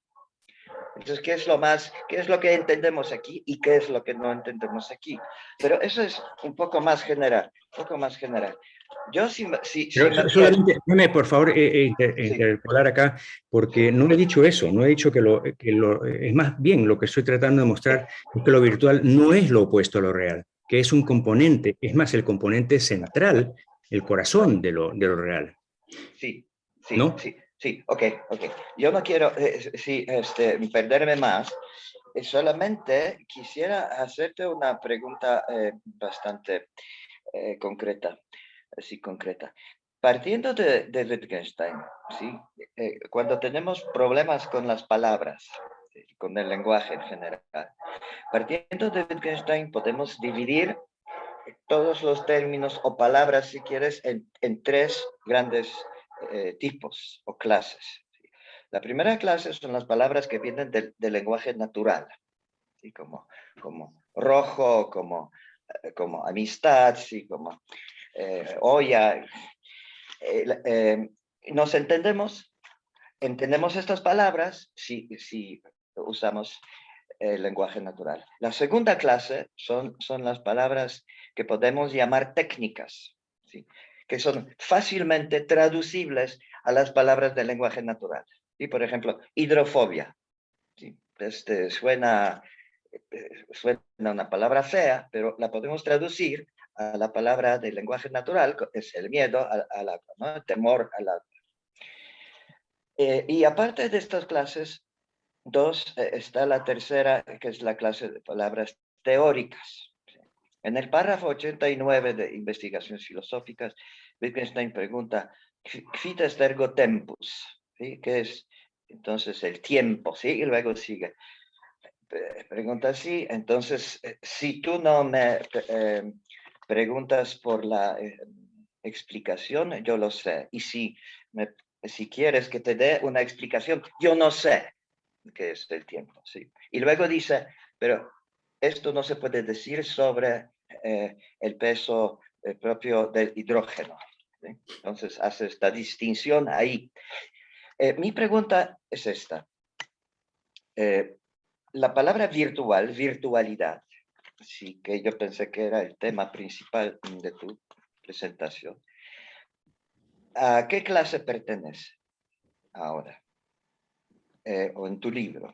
Entonces, ¿qué es lo que entendemos aquí y qué es lo que no entendemos aquí? Pero eso es un poco más general, Yo Pero solamente, déjame por favor interpolar acá, porque no he dicho eso, no he dicho es más bien lo que estoy tratando de mostrar es que lo virtual no es lo opuesto a lo real, que es un componente, es más el componente central, el corazón de lo real. Sí, ¿no? ok. Yo no quiero perderme más. Solamente quisiera hacerte una pregunta bastante concreta. Partiendo de Wittgenstein, ¿sí? Cuando tenemos problemas con las palabras, con el lenguaje en general, partiendo de Wittgenstein podemos dividir todos los términos o palabras, si quieres, en tres grandes tipos o clases. La primera clase son las palabras que vienen del lenguaje natural, ¿sí? como rojo, como amistad, ¿sí? como olla. Nos entendemos estas palabras si usamos el lenguaje natural. La segunda clase son las palabras que podemos llamar técnicas, ¿sí? Que son fácilmente traducibles a las palabras del lenguaje natural. ¿Sí? Por ejemplo, hidrofobia. ¿Sí? Suena una palabra fea, pero la podemos traducir a la palabra del lenguaje natural, es el miedo al agua, ¿no? El temor al agua. Y aparte de estas clases, está la tercera, que es la clase de palabras teóricas. En el párrafo 89 de Investigaciones Filosóficas, Wittgenstein pregunta, ¿quid est ergo tempus? ¿Sí? ¿Qué es entonces el tiempo? ¿Sí? Y luego sigue. pregunta así, entonces, si tú no me preguntas por la explicación, yo lo sé. Y si quieres que te dé una explicación, yo no sé qué es el tiempo. ¿Sí? Y luego dice, pero esto no se puede decir sobre el peso propio del hidrógeno. ¿Sí? Entonces hace esta distinción ahí. Mi pregunta es esta. La palabra virtual, virtualidad, sí, que yo pensé que era el tema principal de tu presentación. ¿A qué clase pertenece ahora? O en tu libro.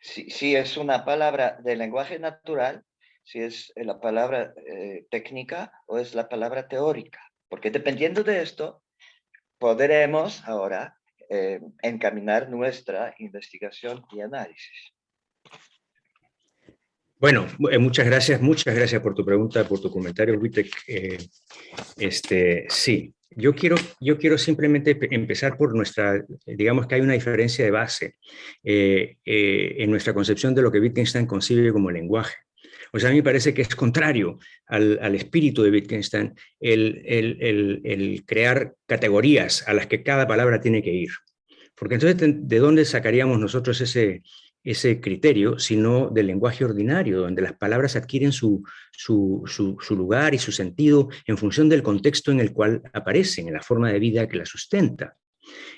Si es una palabra de lenguaje natural, si es la palabra técnica o es la palabra teórica. Porque dependiendo de esto, podremos ahora encaminar nuestra investigación y análisis. Bueno, muchas gracias por tu pregunta, por tu comentario, Wittek. Sí, yo quiero simplemente empezar por digamos que hay una diferencia de base en nuestra concepción de lo que Wittgenstein concibe como lenguaje. O sea, a mí me parece que es contrario al espíritu de Wittgenstein el crear categorías a las que cada palabra tiene que ir. Porque entonces, ¿de dónde sacaríamos nosotros ese criterio, sino del lenguaje ordinario, donde las palabras adquieren su lugar y su sentido en función del contexto en el cual aparecen, en la forma de vida que la sustenta?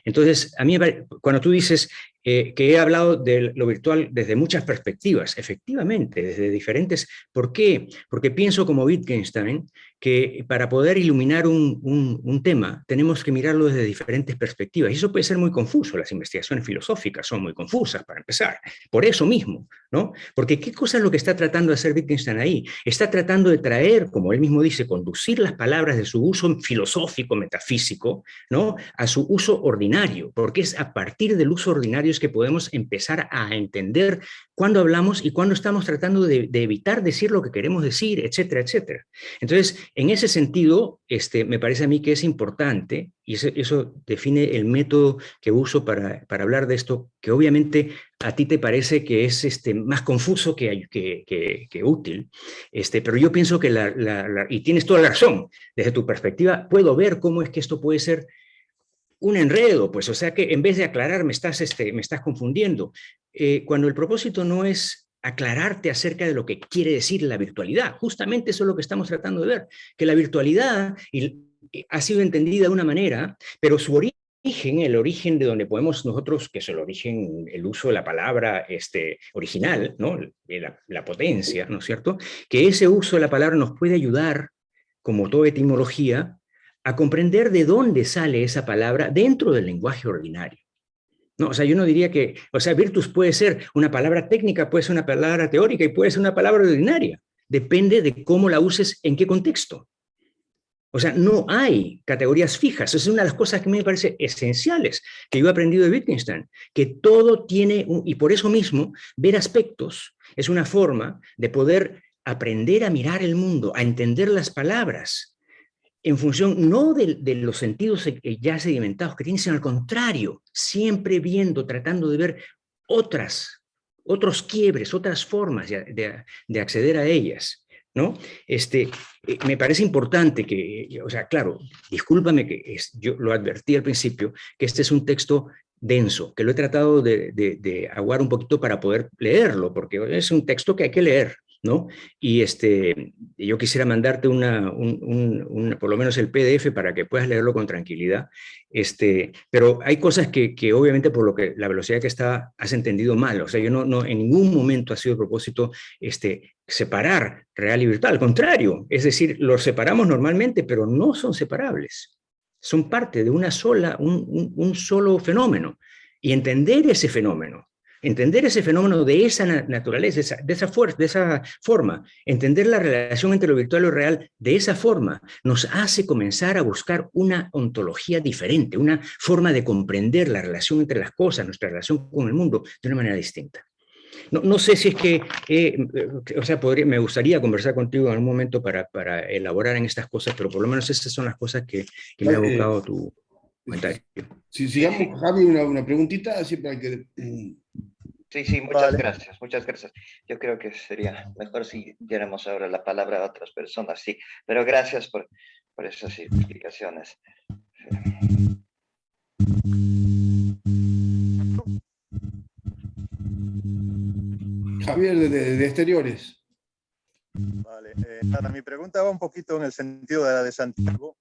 Entonces, a mí, cuando tú dices que he hablado de lo virtual desde muchas perspectivas, efectivamente, desde diferentes. ¿Por qué? Porque pienso como Wittgenstein que para poder iluminar un tema tenemos que mirarlo desde diferentes perspectivas. Y eso puede ser muy confuso. Las investigaciones filosóficas son muy confusas, para empezar. Por eso mismo, ¿no? Porque ¿qué cosa es lo que está tratando de hacer Wittgenstein ahí? Está tratando de traer, como él mismo dice, conducir las palabras de su uso filosófico, metafísico, ¿no?, a su uso ordinario, porque es a partir del uso ordinario es que podemos empezar a entender cuándo hablamos y cuándo estamos tratando de evitar decir lo que queremos decir, etcétera, etcétera. Entonces, en ese sentido, me parece a mí que es importante, y eso define el método que uso para hablar de esto, que obviamente a ti te parece que es más confuso que útil, pero yo pienso que, y tienes toda la razón, desde tu perspectiva, puedo ver cómo es que esto puede ser un enredo, pues, o sea que en vez de aclarar me estás confundiendo. Cuando el propósito no es aclararte acerca de lo que quiere decir la virtualidad, justamente eso es lo que estamos tratando de ver, que la virtualidad ha sido entendida de una manera, pero su origen, el origen de donde podemos nosotros, que es el origen, el uso de la palabra original, ¿no?, la potencia, ¿no es cierto?, que ese uso de la palabra nos puede ayudar, como toda etimología, a comprender de dónde sale esa palabra dentro del lenguaje ordinario. No, o sea, yo no diría que, o sea, virtus puede ser una palabra técnica, puede ser una palabra teórica y puede ser una palabra ordinaria. Depende de cómo la uses, en qué contexto. O sea, no hay categorías fijas. Esa es una de las cosas que me parece esenciales que yo he aprendido de Wittgenstein, que todo tiene, y por eso mismo, ver aspectos es una forma de poder aprender a mirar el mundo, a entender las palabras, en función no de los sentidos ya sedimentados que tienen, sino al contrario, siempre viendo, tratando de ver otros quiebres, otras formas de acceder a ellas, ¿no? Me parece importante que, o sea, claro, discúlpame que yo lo advertí al principio, que este es un texto denso, que lo he tratado de aguar un poquito para poder leerlo, porque es un texto que hay que leer, ¿no? Y yo quisiera mandarte por lo menos el PDF para que puedas leerlo con tranquilidad, pero hay cosas que obviamente por lo que la velocidad que está has entendido mal. O sea, yo no en ningún momento ha sido a propósito separar real y virtual, al contrario, es decir, los separamos normalmente, pero no son separables, son parte de un solo fenómeno, y entender ese fenómeno de esa naturaleza, de esa fuerza, de esa forma, entender la relación entre lo virtual y lo real de esa forma, nos hace comenzar a buscar una ontología diferente, una forma de comprender la relación entre las cosas, nuestra relación con el mundo, de una manera distinta. No sé si es que, o sea, me gustaría conversar contigo en algún momento para elaborar en estas cosas, pero por lo menos esas son las cosas que me ha evocado tu comentario. Si sigamos, Javi, una preguntita, siempre hay que Sí, sí, muchas gracias, muchas gracias. Yo creo que sería mejor si diéramos ahora la palabra a otras personas, sí, pero gracias por esas explicaciones. Sí. Javier, de exteriores. Vale, nada, mi pregunta va un poquito en el sentido de la de Santiago,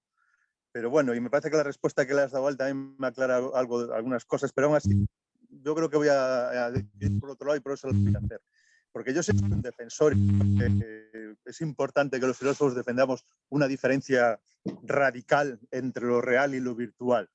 pero bueno, y me parece que la respuesta que le has dado también me aclara algunas cosas, pero aún así yo creo que voy a ir por otro lado y por eso lo voy a hacer. Porque yo soy un defensor y es importante que los filósofos defendamos una diferencia radical entre lo real y lo virtual.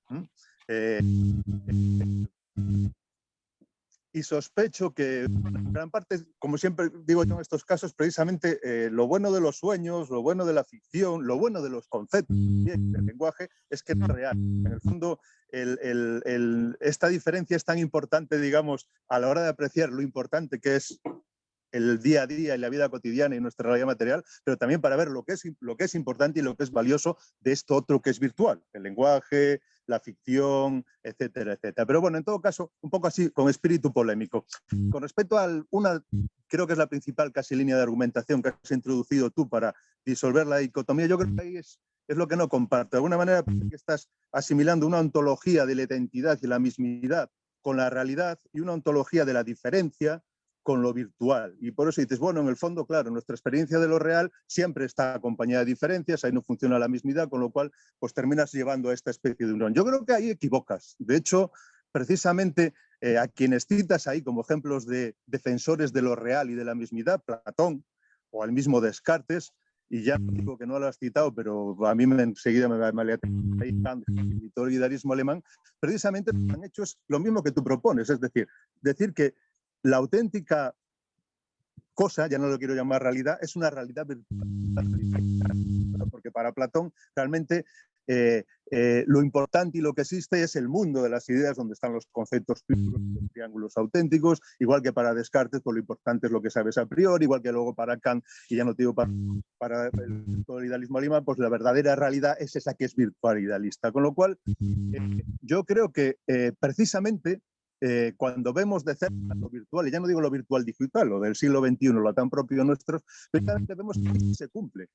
Y sospecho que, en gran parte, como siempre digo yo en estos casos, precisamente lo bueno de los sueños, lo bueno de la ficción, lo bueno de los conceptos del lenguaje es que no es real. En el fondo, esta diferencia es tan importante, digamos, a la hora de apreciar lo importante que es el día a día y la vida cotidiana y nuestra realidad material, pero también para ver lo que es importante y lo que es valioso de esto otro que es virtual, el lenguaje, la ficción, etcétera, etcétera. Pero bueno, en todo caso, un poco así, con espíritu polémico. Con respecto a creo que es la principal casi línea de argumentación que has introducido tú para disolver la dicotomía, yo creo que ahí es lo que no comparto. De alguna manera parece que estás asimilando una ontología de la identidad y la mismidad con la realidad y una ontología de la diferencia con lo virtual. Y por eso dices, bueno, en el fondo, claro, nuestra experiencia de lo real siempre está acompañada de diferencias, ahí no funciona la mismidad, con lo cual pues terminas llevando a esta especie de unión. Yo creo que ahí equivocas. De hecho, precisamente a quienes citas ahí como ejemplos de defensores de lo real y de la mismidad, Platón o al mismo Descartes, y ya digo que no lo has citado, pero a mí enseguida me Kant, el solidarismo alemán, precisamente lo que han hecho es lo mismo que tú propones, es decir que la auténtica cosa, ya no lo quiero llamar realidad, es una realidad virtual. Porque para Platón realmente lo importante y lo que existe es el mundo de las ideas donde están los conceptos los triángulos auténticos, igual que para Descartes, pues lo importante es lo que sabes a priori, igual que luego para Kant, y ya no te digo para el idealismo alemán, pues la verdadera realidad es esa que es virtual idealista. Con lo cual, yo creo que precisamente cuando vemos de cerca lo virtual, y ya no digo lo virtual digital, lo del siglo XXI, lo tan propio nuestro, precisamente vemos que se cumple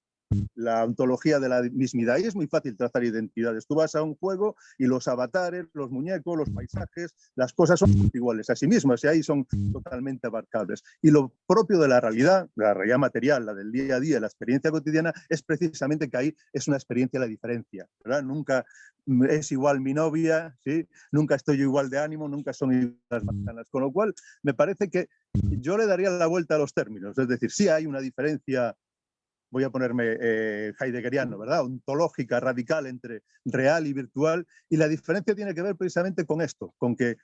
la ontología de la mismidad. Y es muy fácil trazar identidades. Tú vas a un juego y los avatares, los muñecos, los paisajes, las cosas son iguales a sí mismas y ahí son totalmente abarcables. Y lo propio de la realidad material, la del día a día, la experiencia cotidiana, es precisamente que ahí es una experiencia de la diferencia, ¿verdad? Nunca es igual mi novia, ¿sí? Nunca estoy igual de ánimo, nunca son igual las manzanas. Con lo cual, me parece que yo le daría la vuelta a los términos. Es decir, sí hay una diferencia, voy a ponerme heideggeriano, ¿verdad? Ontológica, radical entre real y virtual, y la diferencia tiene que ver precisamente con esto, con que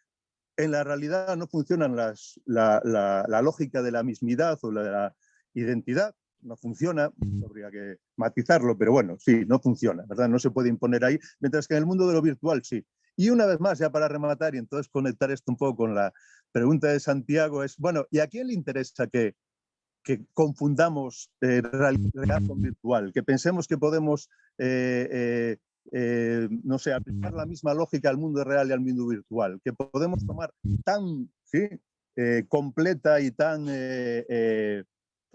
en la realidad no funcionan la lógica de la mismidad o la de la identidad, no funciona, habría que matizarlo, pero bueno, sí, no funciona, ¿verdad? No se puede imponer ahí, mientras que en el mundo de lo virtual sí. Y una vez más, ya para rematar y entonces conectar esto un poco con la pregunta de Santiago, es, bueno, ¿y a quién le interesa que confundamos real con virtual, que pensemos que podemos, no sé, aplicar la misma lógica al mundo real y al mundo virtual, que podemos tomar tan completa y tan, pues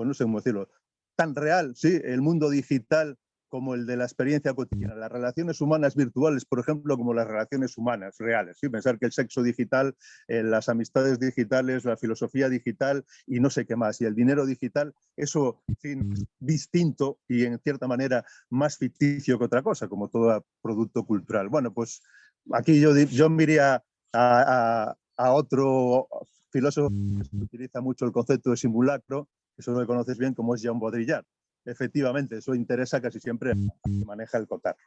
no sé cómo decirlo, tan real, sí, el mundo digital como el de la experiencia cotidiana, las relaciones humanas virtuales, por ejemplo, como las relaciones humanas reales. ¿Sí? Pensar que el sexo digital, las amistades digitales, la filosofía digital y no sé qué más, y el dinero digital, eso sí, es distinto y en cierta manera más ficticio que otra cosa, como todo producto cultural. Bueno, pues aquí yo me iría a otro filósofo que utiliza mucho el concepto de simulacro, que eso lo conoces bien, como es Jean Baudrillard. Efectivamente, eso interesa casi siempre a quien maneja el cotarro.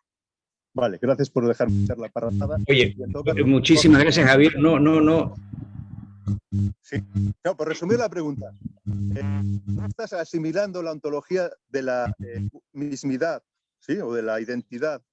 Vale, gracias por dejarme hacer la parrafada. Oye, muchísimas gracias, Javier. No. Sí, no, por resumir la pregunta, ¿no estás asimilando la ontología de la mismidad, ¿sí? O de la identidad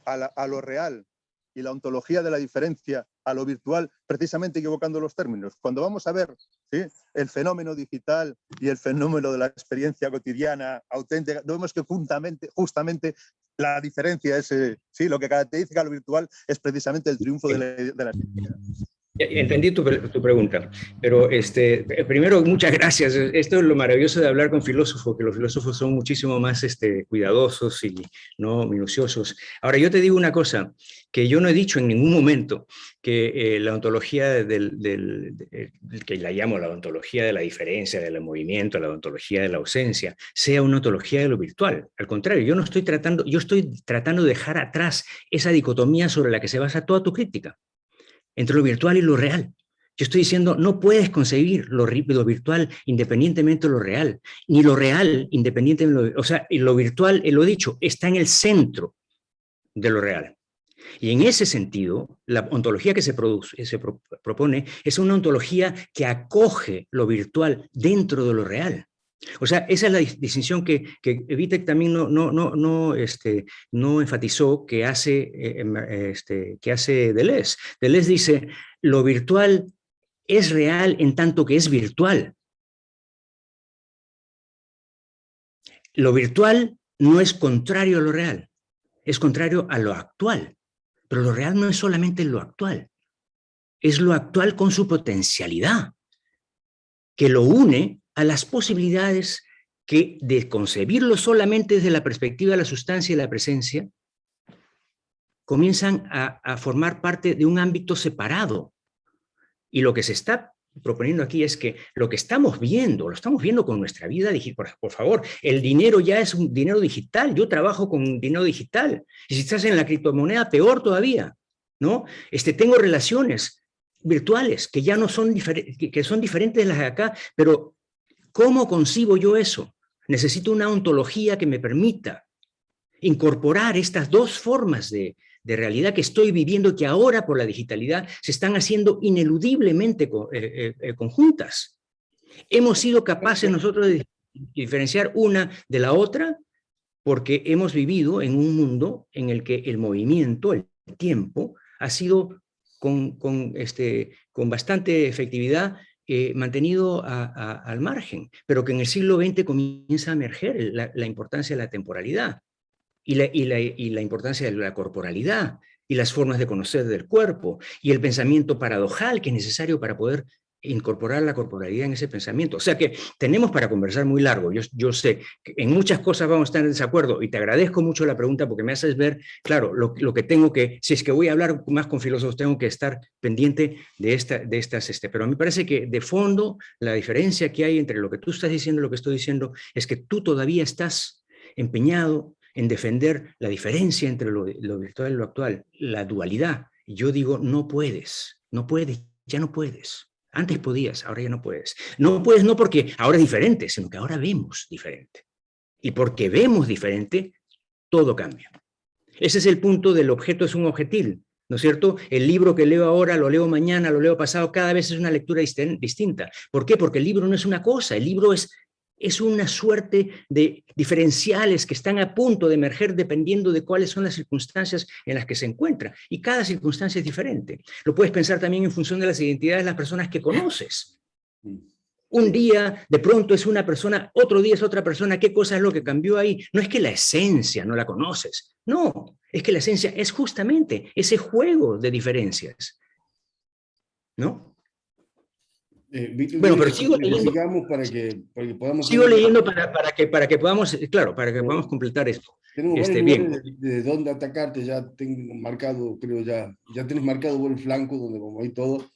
a lo real y la ontología de la diferencia a lo virtual, precisamente equivocando los términos? Cuando vamos a ver, ¿sí?, el fenómeno digital y el fenómeno de la experiencia cotidiana auténtica, vemos que justamente la diferencia es, sí, lo que caracteriza a lo virtual es precisamente el triunfo de la identidad. Entendí tu pregunta, pero primero, muchas gracias. Esto es lo maravilloso de hablar con filósofos, que los filósofos son muchísimo más cuidadosos y no minuciosos. Ahora, yo te digo una cosa, que yo no he dicho en ningún momento que la ontología que la llamo la ontología de la diferencia, del movimiento, la ontología de la ausencia, sea una ontología de lo virtual. Al contrario, yo estoy tratando de dejar atrás esa dicotomía sobre la que se basa toda tu crítica, entre lo virtual y lo real. Yo estoy diciendo, no puedes concebir lo virtual independientemente de lo real, ni lo real independientemente de lo... O sea, lo virtual, lo he dicho, está en el centro de lo real. Y en ese sentido, la ontología que se propone es una ontología que acoge lo virtual dentro de lo real. O sea, esa es la distinción que Vitek también no enfatizó, que hace Deleuze. Deleuze dice, lo virtual es real en tanto que es virtual. Lo virtual no es contrario a lo real, es contrario a lo actual. Pero lo real no es solamente lo actual, es lo actual con su potencialidad, que lo une a las posibilidades que, de concebirlo solamente desde la perspectiva de la sustancia y la presencia, comienzan a formar parte de un ámbito separado. Y lo que se está proponiendo aquí es que lo que estamos viendo, lo estamos viendo con nuestra vida digital. Por favor, el dinero ya es un dinero digital. Yo trabajo con dinero digital. Y si estás en la criptomoneda, peor todavía, ¿no? Tengo relaciones virtuales que ya no son que son diferentes de las de acá, pero ¿cómo concibo yo eso? Necesito una ontología que me permita incorporar estas dos formas de realidad que estoy viviendo, que ahora por la digitalidad se están haciendo ineludiblemente conjuntas. Hemos sido capaces nosotros de diferenciar una de la otra porque hemos vivido en un mundo en el que el movimiento, el tiempo, ha sido con bastante efectividad mantenido al margen, pero que en el siglo XX comienza a emerger la importancia de la temporalidad. Y la importancia de la corporalidad y las formas de conocer del cuerpo y el pensamiento paradojal que es necesario para poder incorporar la corporalidad en ese pensamiento. O sea que tenemos para conversar muy largo. Yo sé que en muchas cosas vamos a estar en desacuerdo y te agradezco mucho la pregunta porque me haces ver, claro, lo que tengo que, si es que voy a hablar más con filósofos, tengo que estar pendiente de estas, pero a mí me parece que de fondo la diferencia que hay entre lo que tú estás diciendo y lo que estoy diciendo es que tú todavía estás empeñado en defender la diferencia entre lo virtual y lo actual, la dualidad. Y yo digo, no puedes, ya no puedes. Antes podías, ahora ya no puedes. No puedes no porque ahora es diferente, sino que ahora vemos diferente. Y porque vemos diferente, todo cambia. Ese es el punto del objeto es un objetil, ¿no es cierto? El libro que leo ahora, lo leo mañana, lo leo pasado, cada vez es una lectura distinta. ¿Por qué? Porque el libro no es una cosa, el libro es una suerte de diferenciales que están a punto de emerger dependiendo de cuáles son las circunstancias en las que se encuentra. Y cada circunstancia es diferente. Lo puedes pensar también en función de las identidades de las personas que conoces. Un día, de pronto, es una persona, otro día es otra persona. ¿Qué cosa es lo que cambió ahí? No es que la esencia no la conoces. No, es que la esencia es justamente ese juego de diferencias. ¿No? Bueno, pero sigo leyendo. Para que podamos. Sigo leyendo para que podamos, claro, para que podamos completar esto. Tenemos bien. De dónde atacarte, ya tengo marcado, creo ya tienes marcado vos el flanco donde como hay todo.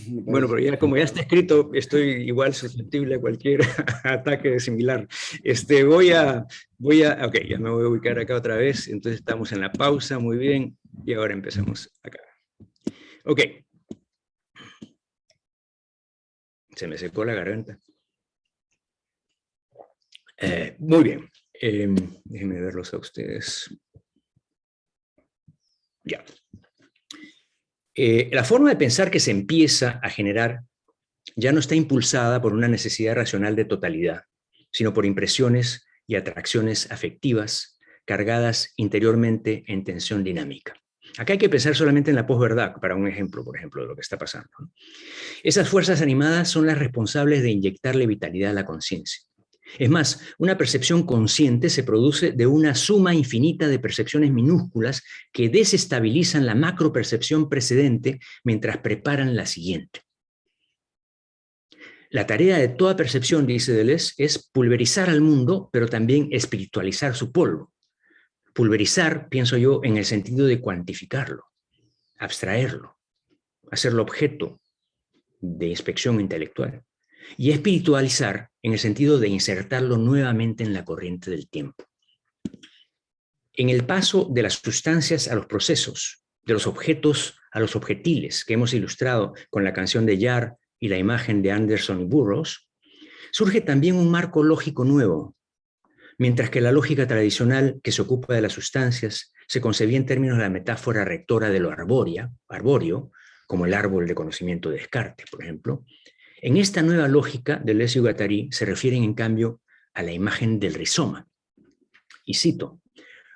Bueno, pero ya como ya está escrito, estoy igual susceptible a cualquier ataque similar. Ok, ya me voy a ubicar acá otra vez. Entonces estamos en la pausa, muy bien, y ahora empezamos acá. Ok. Se me secó la garganta. Muy bien. Déjenme verlos a ustedes. Ya. La forma de pensar que se empieza a generar ya no está impulsada por una necesidad racional de totalidad, sino por impresiones y atracciones afectivas cargadas interiormente en tensión dinámica. Acá hay que pensar solamente en la posverdad, para un ejemplo, por ejemplo, de lo que está pasando. Esas fuerzas animadas son las responsables de inyectarle vitalidad a la conciencia. Es más, una percepción consciente se produce de una suma infinita de percepciones minúsculas que desestabilizan la macropercepción precedente mientras preparan la siguiente. La tarea de toda percepción, dice Deleuze, es pulverizar al mundo, pero también espiritualizar su polvo. Pulverizar, pienso yo, en el sentido de cuantificarlo, abstraerlo, hacerlo objeto de inspección intelectual. Y espiritualizar en el sentido de insertarlo nuevamente en la corriente del tiempo. En el paso de las sustancias a los procesos, de los objetos a los objetiles, que hemos ilustrado con la canción de Jarre y la imagen de Anderson y Burroughs, surge también un marco lógico nuevo. Mientras que la lógica tradicional que se ocupa de las sustancias se concebía en términos de la metáfora rectora de lo arbóreo, como el árbol de conocimiento de Descartes, por ejemplo, en esta nueva lógica de Deleuze y Guattari se refieren en cambio a la imagen del rizoma. Y cito,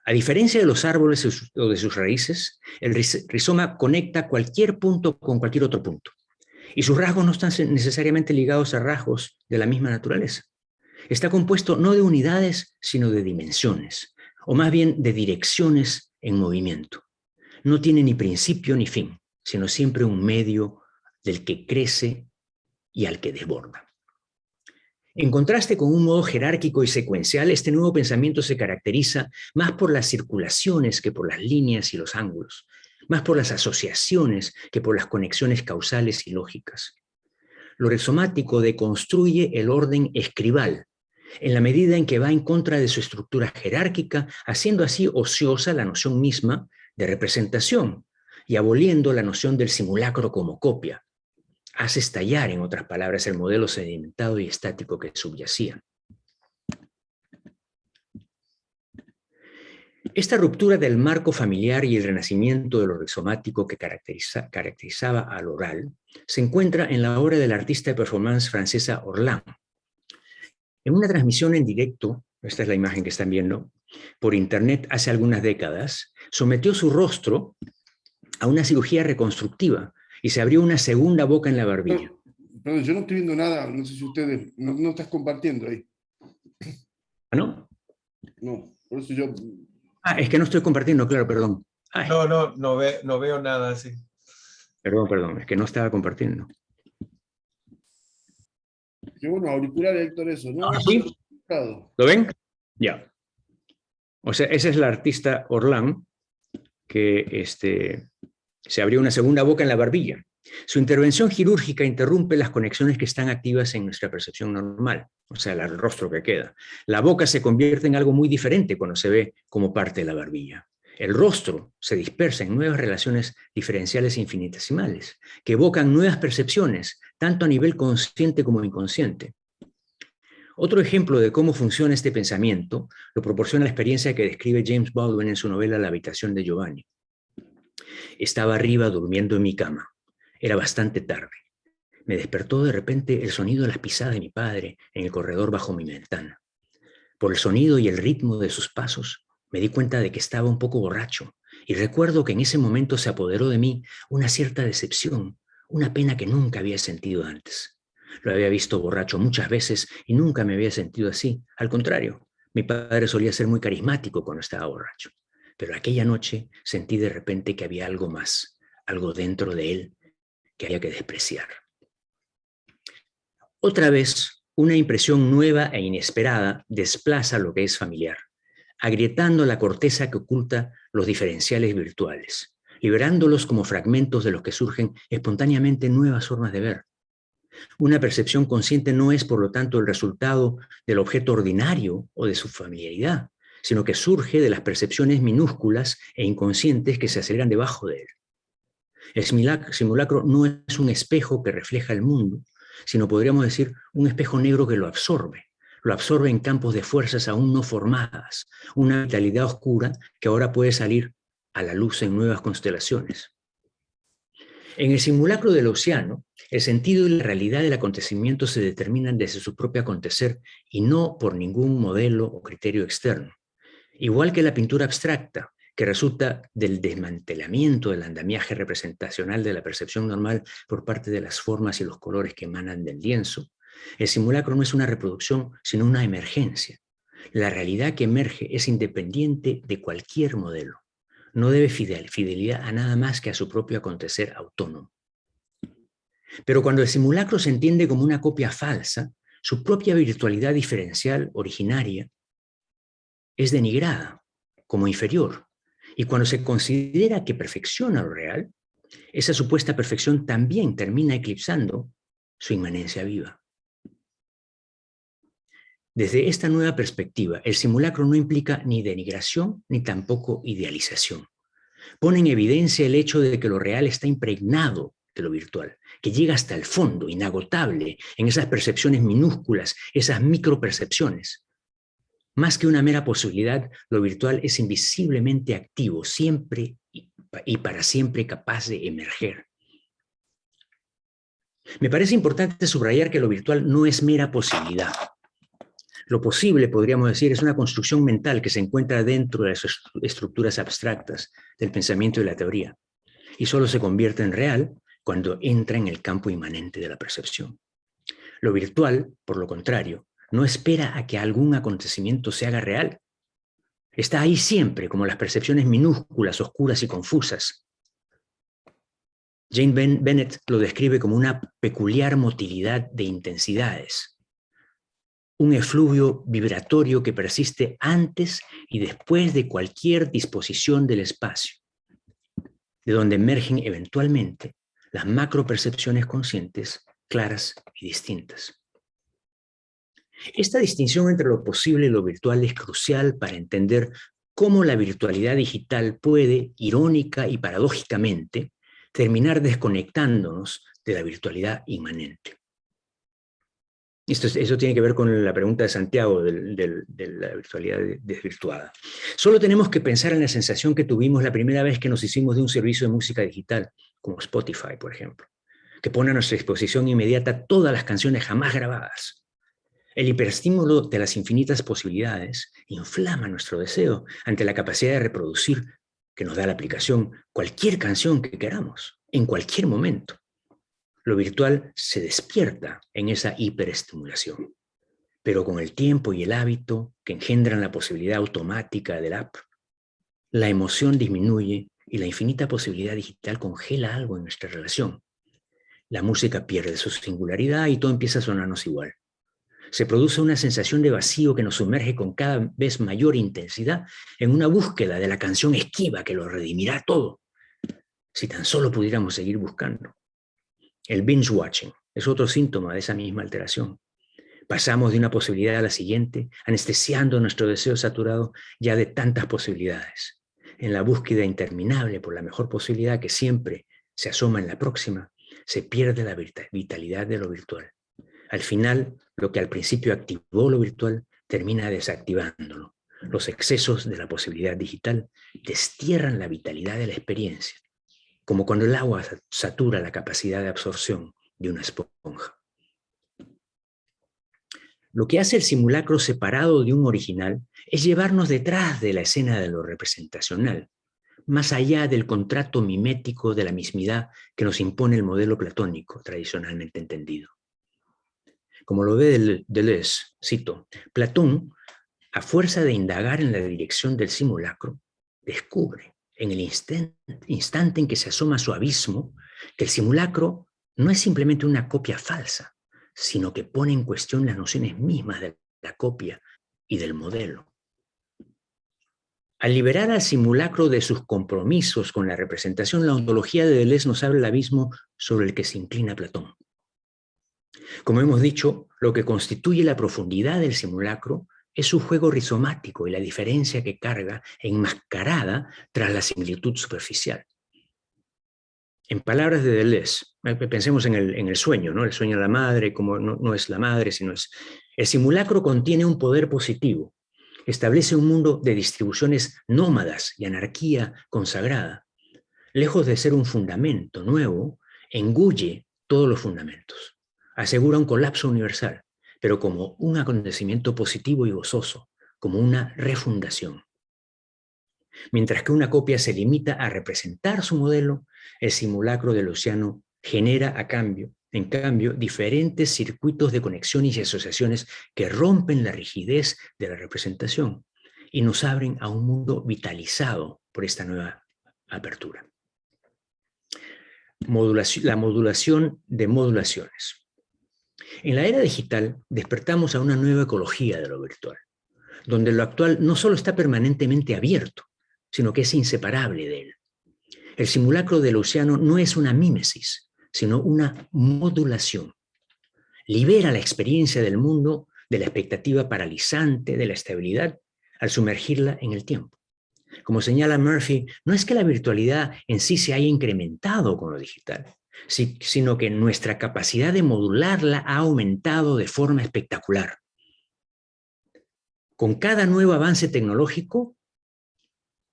a diferencia de los árboles o de sus raíces, el rizoma conecta cualquier punto con cualquier otro punto. Y sus rasgos no están necesariamente ligados a rasgos de la misma naturaleza. Está compuesto no de unidades, sino de dimensiones, o más bien de direcciones en movimiento. No tiene ni principio ni fin, sino siempre un medio del que crece y al que desborda. En contraste con un modo jerárquico y secuencial, este nuevo pensamiento se caracteriza más por las circulaciones que por las líneas y los ángulos, más por las asociaciones que por las conexiones causales y lógicas. Lo rizomático deconstruye el orden escribal, en la medida en que va en contra de su estructura jerárquica, haciendo así ociosa la noción misma de representación y aboliendo la noción del simulacro como copia. Hace estallar, en otras palabras, el modelo sedimentado y estático que subyacía. Esta ruptura del marco familiar y el renacimiento de lo rizomático que caracterizaba al oral se encuentra en la obra del artista de performance francesa Orlan. En una transmisión en directo, esta es la imagen que están viendo, por internet hace algunas décadas, sometió su rostro a una cirugía reconstructiva y se abrió una segunda boca en la barbilla. Perdón, yo no estoy viendo nada, no sé si ustedes, no estás compartiendo ahí. ¿Ah, no? No, por eso yo... Ah, es que no estoy compartiendo, claro, perdón. Ay, No veo nada así. perdón, es que no estaba compartiendo. Qué bueno, auricular, Héctor, eso, ¿no? ¿Ah, sí? ¿Lo ven? Ya. O sea, esa es la artista Orlan, que se abrió una segunda boca en la barbilla. Su intervención quirúrgica interrumpe las conexiones que están activas en nuestra percepción normal, o sea, el rostro que queda. La boca se convierte en algo muy diferente cuando se ve como parte de la barbilla. El rostro se dispersa en nuevas relaciones diferenciales infinitesimales, que evocan nuevas percepciones, tanto a nivel consciente como inconsciente. Otro ejemplo de cómo funciona este pensamiento lo proporciona la experiencia que describe James Baldwin en su novela La habitación de Giovanni. Estaba arriba durmiendo en mi cama. Era bastante tarde. Me despertó de repente el sonido de las pisadas de mi padre en el corredor bajo mi ventana. Por el sonido y el ritmo de sus pasos, me di cuenta de que estaba un poco borracho, y recuerdo que en ese momento se apoderó de mí una cierta decepción, una pena que nunca había sentido antes. Lo había visto borracho muchas veces y nunca me había sentido así. Al contrario, mi padre solía ser muy carismático cuando estaba borracho. Pero aquella noche sentí de repente que había algo más, algo dentro de él que había que despreciar. Otra vez, una impresión nueva e inesperada desplaza lo que es familiar, agrietando la corteza que oculta los diferenciales virtuales, liberándolos como fragmentos de los que surgen espontáneamente nuevas formas de ver. Una percepción consciente no es, por lo tanto, el resultado del objeto ordinario o de su familiaridad, sino que surge de las percepciones minúsculas e inconscientes que se aceleran debajo de él. El simulacro no es un espejo que refleja el mundo, sino podríamos decir un espejo negro que lo absorbe en campos de fuerzas aún no formadas, una vitalidad oscura que ahora puede salir a la luz en nuevas constelaciones. En el simulacro del océano, el sentido y la realidad del acontecimiento se determinan desde su propio acontecer y no por ningún modelo o criterio externo. Igual que la pintura abstracta, que resulta del desmantelamiento del andamiaje representacional de la percepción normal por parte de las formas y los colores que emanan del lienzo, El simulacro no es una reproducción, sino una emergencia. La realidad que emerge es independiente de cualquier modelo. No debe fidelidad a nada más que a su propio acontecer autónomo. Pero cuando el simulacro se entiende como una copia falsa, su propia virtualidad diferencial originaria es denigrada como inferior. Y cuando se considera que perfecciona lo real, esa supuesta perfección también termina eclipsando su inmanencia viva. Desde esta nueva perspectiva, el simulacro no implica ni denigración ni tampoco idealización. Pone en evidencia el hecho de que lo real está impregnado de lo virtual, que llega hasta el fondo, inagotable, en esas percepciones minúsculas, esas micropercepciones. Más que una mera posibilidad, lo virtual es invisiblemente activo, siempre y para siempre capaz de emerger. Me parece importante subrayar que lo virtual no es mera posibilidad. Lo posible, podríamos decir, es una construcción mental que se encuentra dentro de las estructuras abstractas del pensamiento y la teoría, y solo se convierte en real cuando entra en el campo inmanente de la percepción. Lo virtual, por lo contrario, no espera a que algún acontecimiento se haga real. Está ahí siempre, como las percepciones minúsculas, oscuras y confusas. Jane Bennett lo describe como una peculiar motilidad de intensidades, un efluvio vibratorio que persiste antes y después de cualquier disposición del espacio, de donde emergen eventualmente las macropercepciones conscientes claras y distintas. Esta distinción entre lo posible y lo virtual es crucial para entender cómo la virtualidad digital puede, irónica y paradójicamente, terminar desconectándonos de la virtualidad inmanente. Eso tiene que ver con la pregunta de Santiago de la virtualidad desvirtuada. Solo tenemos que pensar en la sensación que tuvimos la primera vez que nos hicimos de un servicio de música digital, como Spotify, por ejemplo, que pone a nuestra disposición inmediata todas las canciones jamás grabadas. El hiperestímulo de las infinitas posibilidades inflama nuestro deseo ante la capacidad de reproducir que nos da la aplicación cualquier canción que queramos, en cualquier momento. Lo virtual se despierta en esa hiperestimulación, pero con el tiempo y el hábito que engendran la posibilidad automática del app, la emoción disminuye y la infinita posibilidad digital congela algo en nuestra relación. La música pierde su singularidad y todo empieza a sonarnos igual. Se produce una sensación de vacío que nos sumerge con cada vez mayor intensidad en una búsqueda de la canción esquiva que lo redimirá todo, si tan solo pudiéramos seguir buscando. El binge watching es otro síntoma de esa misma alteración. Pasamos de una posibilidad a la siguiente, anestesiando nuestro deseo saturado ya de tantas posibilidades. En la búsqueda interminable por la mejor posibilidad que siempre se asoma en la próxima, se pierde la vitalidad de lo virtual. Al final, lo que al principio activó lo virtual termina desactivándolo. Los excesos de la posibilidad digital destierran la vitalidad de la experiencia, como cuando el agua satura la capacidad de absorción de una esponja. Lo que hace el simulacro separado de un original es llevarnos detrás de la escena de lo representacional, más allá del contrato mimético de la mismidad que nos impone el modelo platónico tradicionalmente entendido. Como lo ve Deleuze, cito, Platón, a fuerza de indagar en la dirección del simulacro, descubre en el instante en que se asoma a su abismo que el simulacro no es simplemente una copia falsa, sino que pone en cuestión las nociones mismas de la copia y del modelo. Al liberar al simulacro de sus compromisos con la representación, la ontología de Deleuze nos abre el abismo sobre el que se inclina Platón. Como hemos dicho, lo que constituye la profundidad del simulacro es su juego rizomático y la diferencia que carga enmascarada tras la similitud superficial. En palabras de Deleuze, pensemos en el sueño, ¿no? El sueño de la madre, como no es la madre, sino es... El simulacro contiene un poder positivo, establece un mundo de distribuciones nómadas y anarquía consagrada. Lejos de ser un fundamento nuevo, engulle todos los fundamentos. Asegura un colapso universal, pero como un acontecimiento positivo y gozoso, como una refundación. Mientras que una copia se limita a representar su modelo, el simulacro deleuziano genera a cambio en cambio, diferentes circuitos de conexiones y asociaciones que rompen la rigidez de la representación y nos abren a un mundo vitalizado por esta nueva apertura. La modulación de modulaciones. En la era digital despertamos a una nueva ecología de lo virtual, donde lo actual no solo está permanentemente abierto, sino que es inseparable de él. El simulacro del océano no es una mímesis, sino una modulación. Libera la experiencia del mundo de la expectativa paralizante de la estabilidad al sumergirla en el tiempo. Como señala Murphy, no es que la virtualidad en sí se haya incrementado con lo digital, sino que nuestra capacidad de modularla ha aumentado de forma espectacular. Con cada nuevo avance tecnológico,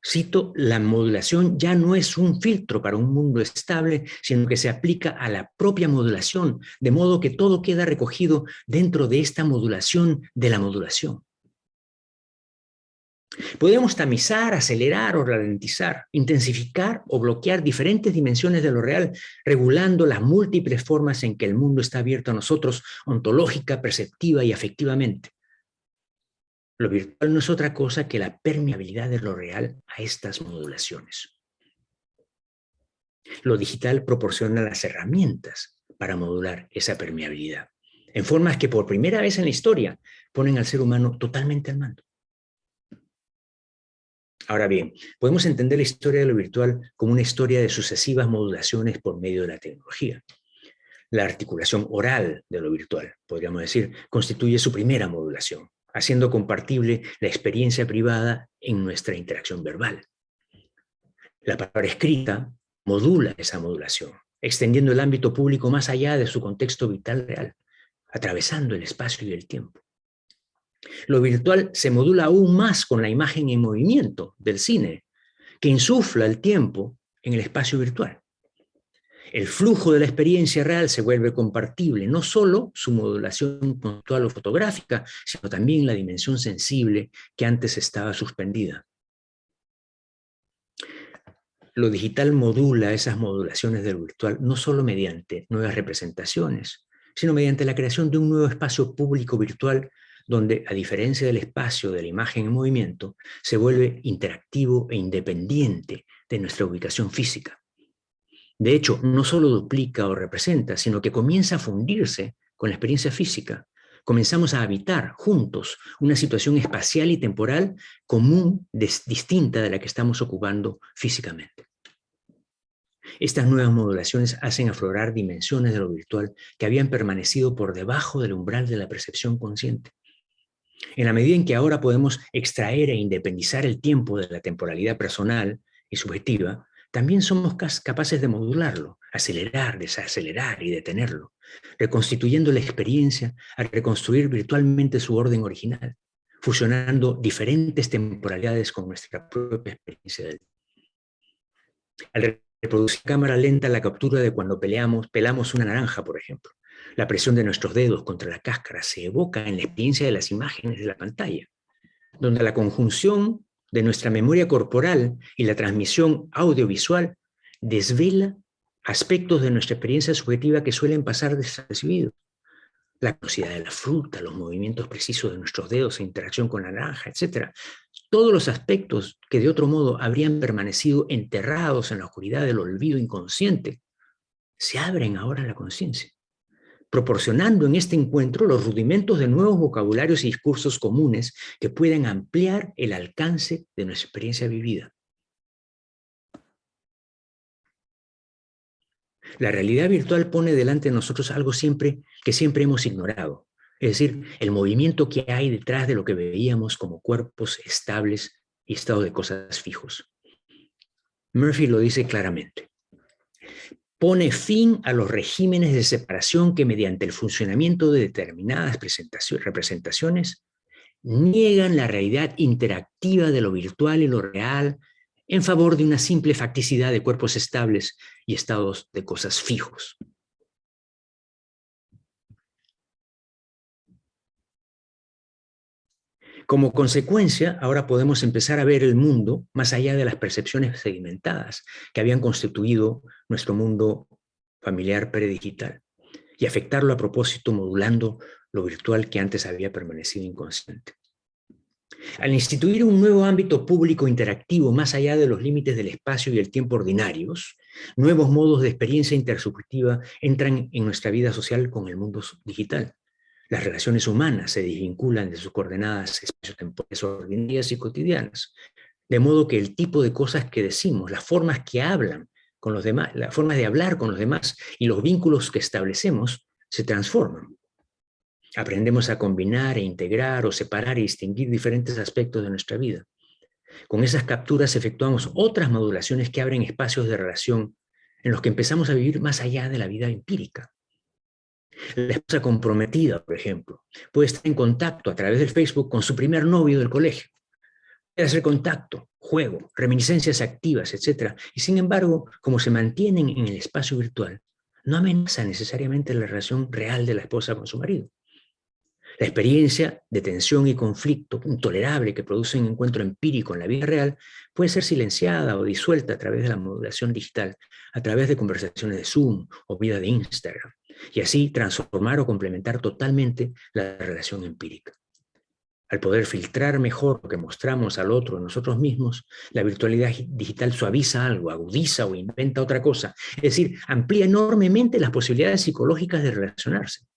cito, la modulación ya no es un filtro para un mundo estable, sino que se aplica a la propia modulación, de modo que todo queda recogido dentro de esta modulación de la modulación. Podemos tamizar, acelerar o ralentizar, intensificar o bloquear diferentes dimensiones de lo real, regulando las múltiples formas en que el mundo está abierto a nosotros, ontológica, perceptiva y afectivamente. Lo virtual no es otra cosa que la permeabilidad de lo real a estas modulaciones. Lo digital proporciona las herramientas para modular esa permeabilidad, en formas que por primera vez en la historia ponen al ser humano totalmente al mando. Ahora bien, podemos entender la historia de lo virtual como una historia de sucesivas modulaciones por medio de la tecnología. La articulación oral de lo virtual, podríamos decir, constituye su primera modulación, haciendo compatible la experiencia privada en nuestra interacción verbal. La palabra escrita modula esa modulación, extendiendo el ámbito público más allá de su contexto vital real, atravesando el espacio y el tiempo. Lo virtual se modula aún más con la imagen en movimiento del cine, que insufla el tiempo en el espacio virtual. El flujo de la experiencia real se vuelve compartible, no solo su modulación puntual o fotográfica, sino también la dimensión sensible que antes estaba suspendida. Lo digital modula esas modulaciones del virtual no solo mediante nuevas representaciones, sino mediante la creación de un nuevo espacio público virtual donde, a diferencia del espacio de la imagen en movimiento, se vuelve interactivo e independiente de nuestra ubicación física. De hecho, no solo duplica o representa, sino que comienza a fundirse con la experiencia física. Comenzamos a habitar juntos una situación espacial y temporal común, distinta de la que estamos ocupando físicamente. Estas nuevas modulaciones hacen aflorar dimensiones de lo virtual que habían permanecido por debajo del umbral de la percepción consciente. En la medida en que ahora podemos extraer e independizar el tiempo de la temporalidad personal y subjetiva, también somos capaces de modularlo, acelerar, desacelerar y detenerlo, reconstituyendo la experiencia al reconstruir virtualmente su orden original, fusionando diferentes temporalidades con nuestra propia experiencia del tiempo. Al reproducir a cámara lenta la captura de cuando pelamos una naranja, por ejemplo, la presión de nuestros dedos contra la cáscara se evoca en la experiencia de las imágenes de la pantalla, donde la conjunción de nuestra memoria corporal y la transmisión audiovisual desvela aspectos de nuestra experiencia subjetiva que suelen pasar desapercibidos. La velocidad de la fruta, los movimientos precisos de nuestros dedos en interacción con la naranja, etc. Todos los aspectos que de otro modo habrían permanecido enterrados en la oscuridad del olvido inconsciente se abren ahora a la conciencia, proporcionando en este encuentro los rudimentos de nuevos vocabularios y discursos comunes que pueden ampliar el alcance de nuestra experiencia vivida. La realidad virtual pone delante de nosotros algo que siempre hemos ignorado, es decir, el movimiento que hay detrás de lo que veíamos como cuerpos estables y estado de cosas fijos. Murphy lo dice claramente. Pone fin a los regímenes de separación que mediante el funcionamiento de determinadas representaciones niegan la realidad interactiva de lo virtual y lo real en favor de una simple facticidad de cuerpos estables y estados de cosas fijos. Como consecuencia, ahora podemos empezar a ver el mundo más allá de las percepciones segmentadas que habían constituido nuestro mundo familiar predigital. y afectarlo a propósito modulando lo virtual que antes había permanecido inconsciente. Al instituir un nuevo ámbito público interactivo más allá de los límites del espacio y el tiempo ordinarios, nuevos modos de experiencia intersubjetiva entran en nuestra vida social con el mundo digital. Las relaciones humanas se desvinculan de sus coordenadas espaciotemporales ordinarias y cotidianas, de modo que el tipo de cosas que decimos, las formas que hablan con los demás, las formas de hablar con los demás y los vínculos que establecemos se transforman. Aprendemos a combinar e integrar o separar y distinguir diferentes aspectos de nuestra vida. Con esas capturas efectuamos otras modulaciones que abren espacios de relación en los que empezamos a vivir más allá de la vida empírica. La esposa comprometida, por ejemplo, puede estar en contacto a través del Facebook con su primer novio del colegio. Puede hacer contacto, juego, reminiscencias activas, etc. Y sin embargo, como se mantienen en el espacio virtual, no amenaza necesariamente la relación real de la esposa con su marido. La experiencia de tensión y conflicto intolerable que produce un encuentro empírico en la vida real puede ser silenciada o disuelta a través de la modulación digital, a través de conversaciones de Zoom o vida de Instagram, y así transformar o complementar totalmente la relación empírica. Al poder filtrar mejor lo que mostramos al otro en nosotros mismos, la virtualidad digital suaviza algo, agudiza o inventa otra cosa, es decir, amplía enormemente las posibilidades psicológicas de relacionarse,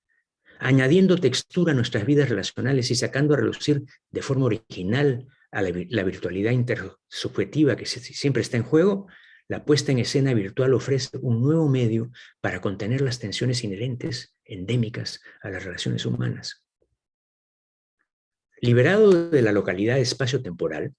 añadiendo textura a nuestras vidas relacionales y sacando a relucir de forma original a la virtualidad intersubjetiva que siempre está en juego. La puesta en escena virtual ofrece un nuevo medio para contener las tensiones inherentes, endémicas a las relaciones humanas. Liberado de la localidad espacio-temporal,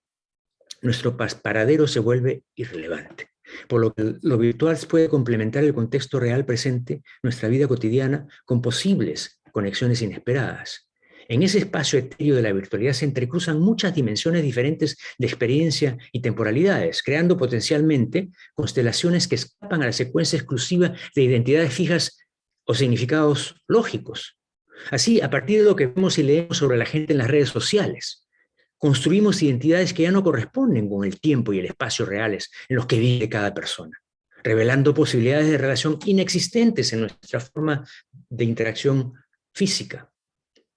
nuestro paradero se vuelve irrelevante, por lo que lo virtual puede complementar el contexto real presente, nuestra vida cotidiana, con posibles conexiones inesperadas. En ese espacio etéreo de la virtualidad se entrecruzan muchas dimensiones diferentes de experiencia y temporalidades, creando potencialmente constelaciones que escapan a la secuencia exclusiva de identidades fijas o significados lógicos. Así, a partir de lo que vemos y leemos sobre la gente en las redes sociales, construimos identidades que ya no corresponden con el tiempo y el espacio reales en los que vive cada persona, revelando posibilidades de relación inexistentes en nuestra forma de interacción física.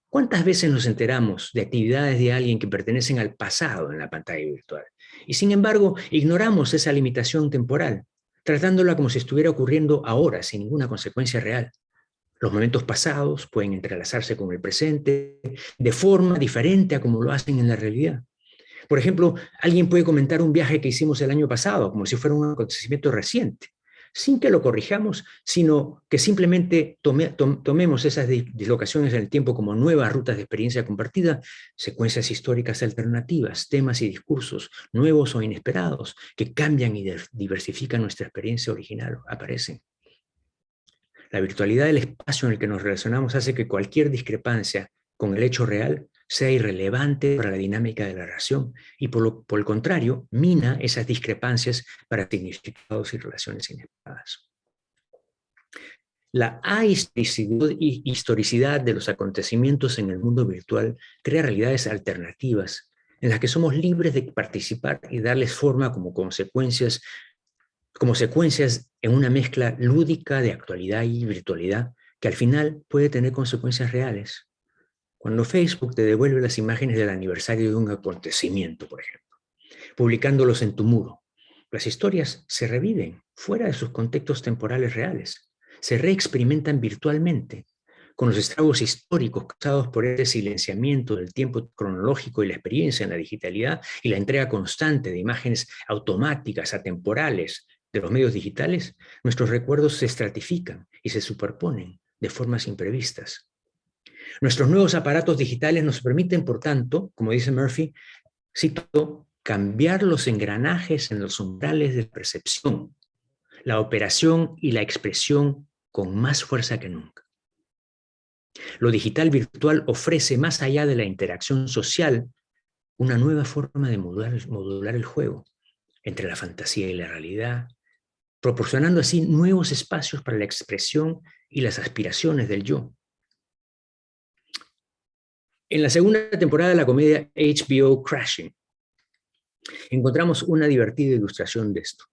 ¿Cuántas veces nos enteramos de actividades de alguien que pertenecen al pasado en la pantalla virtual? Y sin embargo, ignoramos esa limitación temporal, tratándola como si estuviera ocurriendo ahora, sin ninguna consecuencia real. Los momentos pasados pueden entrelazarse con el presente de forma diferente a como lo hacen en la realidad. Por ejemplo, alguien puede comentar un viaje que hicimos el año pasado, como si fuera un acontecimiento reciente, sin que lo corrijamos, sino que simplemente tomemos esas dislocaciones en el tiempo como nuevas rutas de experiencia compartida, secuencias históricas alternativas, temas y discursos nuevos o inesperados que cambian y diversifican nuestra experiencia original, aparecen. La virtualidad del espacio en el que nos relacionamos hace que cualquier discrepancia con el hecho real sea irrelevante para la dinámica de la relación y por el contrario, mina esas discrepancias para significados y relaciones inesperadas. La ahistoricidad de los acontecimientos en el mundo virtual crea realidades alternativas en las que somos libres de participar y darles forma como secuencias en una mezcla lúdica de actualidad y virtualidad que al final puede tener consecuencias reales. Cuando Facebook te devuelve las imágenes del aniversario de un acontecimiento, por ejemplo, publicándolos en tu muro, las historias se reviven fuera de sus contextos temporales reales, se reexperimentan virtualmente, con los estragos históricos causados por ese silenciamiento del tiempo cronológico y la experiencia en la digitalidad y la entrega constante de imágenes automáticas, atemporales, de los medios digitales, nuestros recuerdos se estratifican y se superponen de formas imprevistas. Nuestros nuevos aparatos digitales nos permiten, por tanto, como dice Murphy, cito, cambiar los engranajes en los umbrales de percepción, la operación y la expresión con más fuerza que nunca. Lo digital virtual ofrece, más allá de la interacción social, una nueva forma de modular el juego entre la fantasía y la realidad, proporcionando así nuevos espacios para la expresión y las aspiraciones del yo. En la segunda temporada de la comedia HBO Crashing, encontramos una divertida ilustración de esto.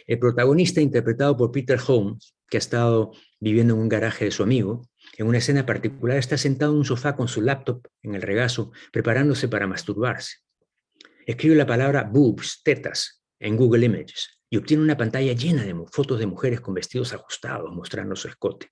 El protagonista, interpretado por Peter Holmes, que ha estado viviendo en un garaje de su amigo. En una escena particular está sentado en un sofá con su laptop en el regazo, preparándose para masturbarse. Escribe la palabra boobs, tetas, en Google Images y obtiene una pantalla llena de fotos de mujeres con vestidos ajustados mostrando su escote.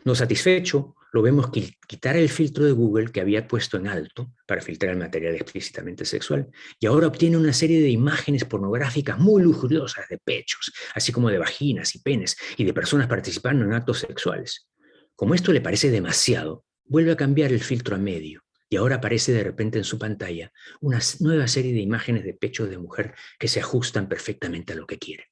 No satisfecho, lo vemos quitar el filtro de Google que había puesto en alto para filtrar el material explícitamente sexual, y ahora obtiene una serie de imágenes pornográficas muy lujuriosas de pechos, así como de vaginas y penes, y de personas participando en actos sexuales. Como esto le parece demasiado, vuelve a cambiar el filtro a medio, y ahora aparece de repente en su pantalla una nueva serie de imágenes de pechos de mujer que se ajustan perfectamente a lo que quiere.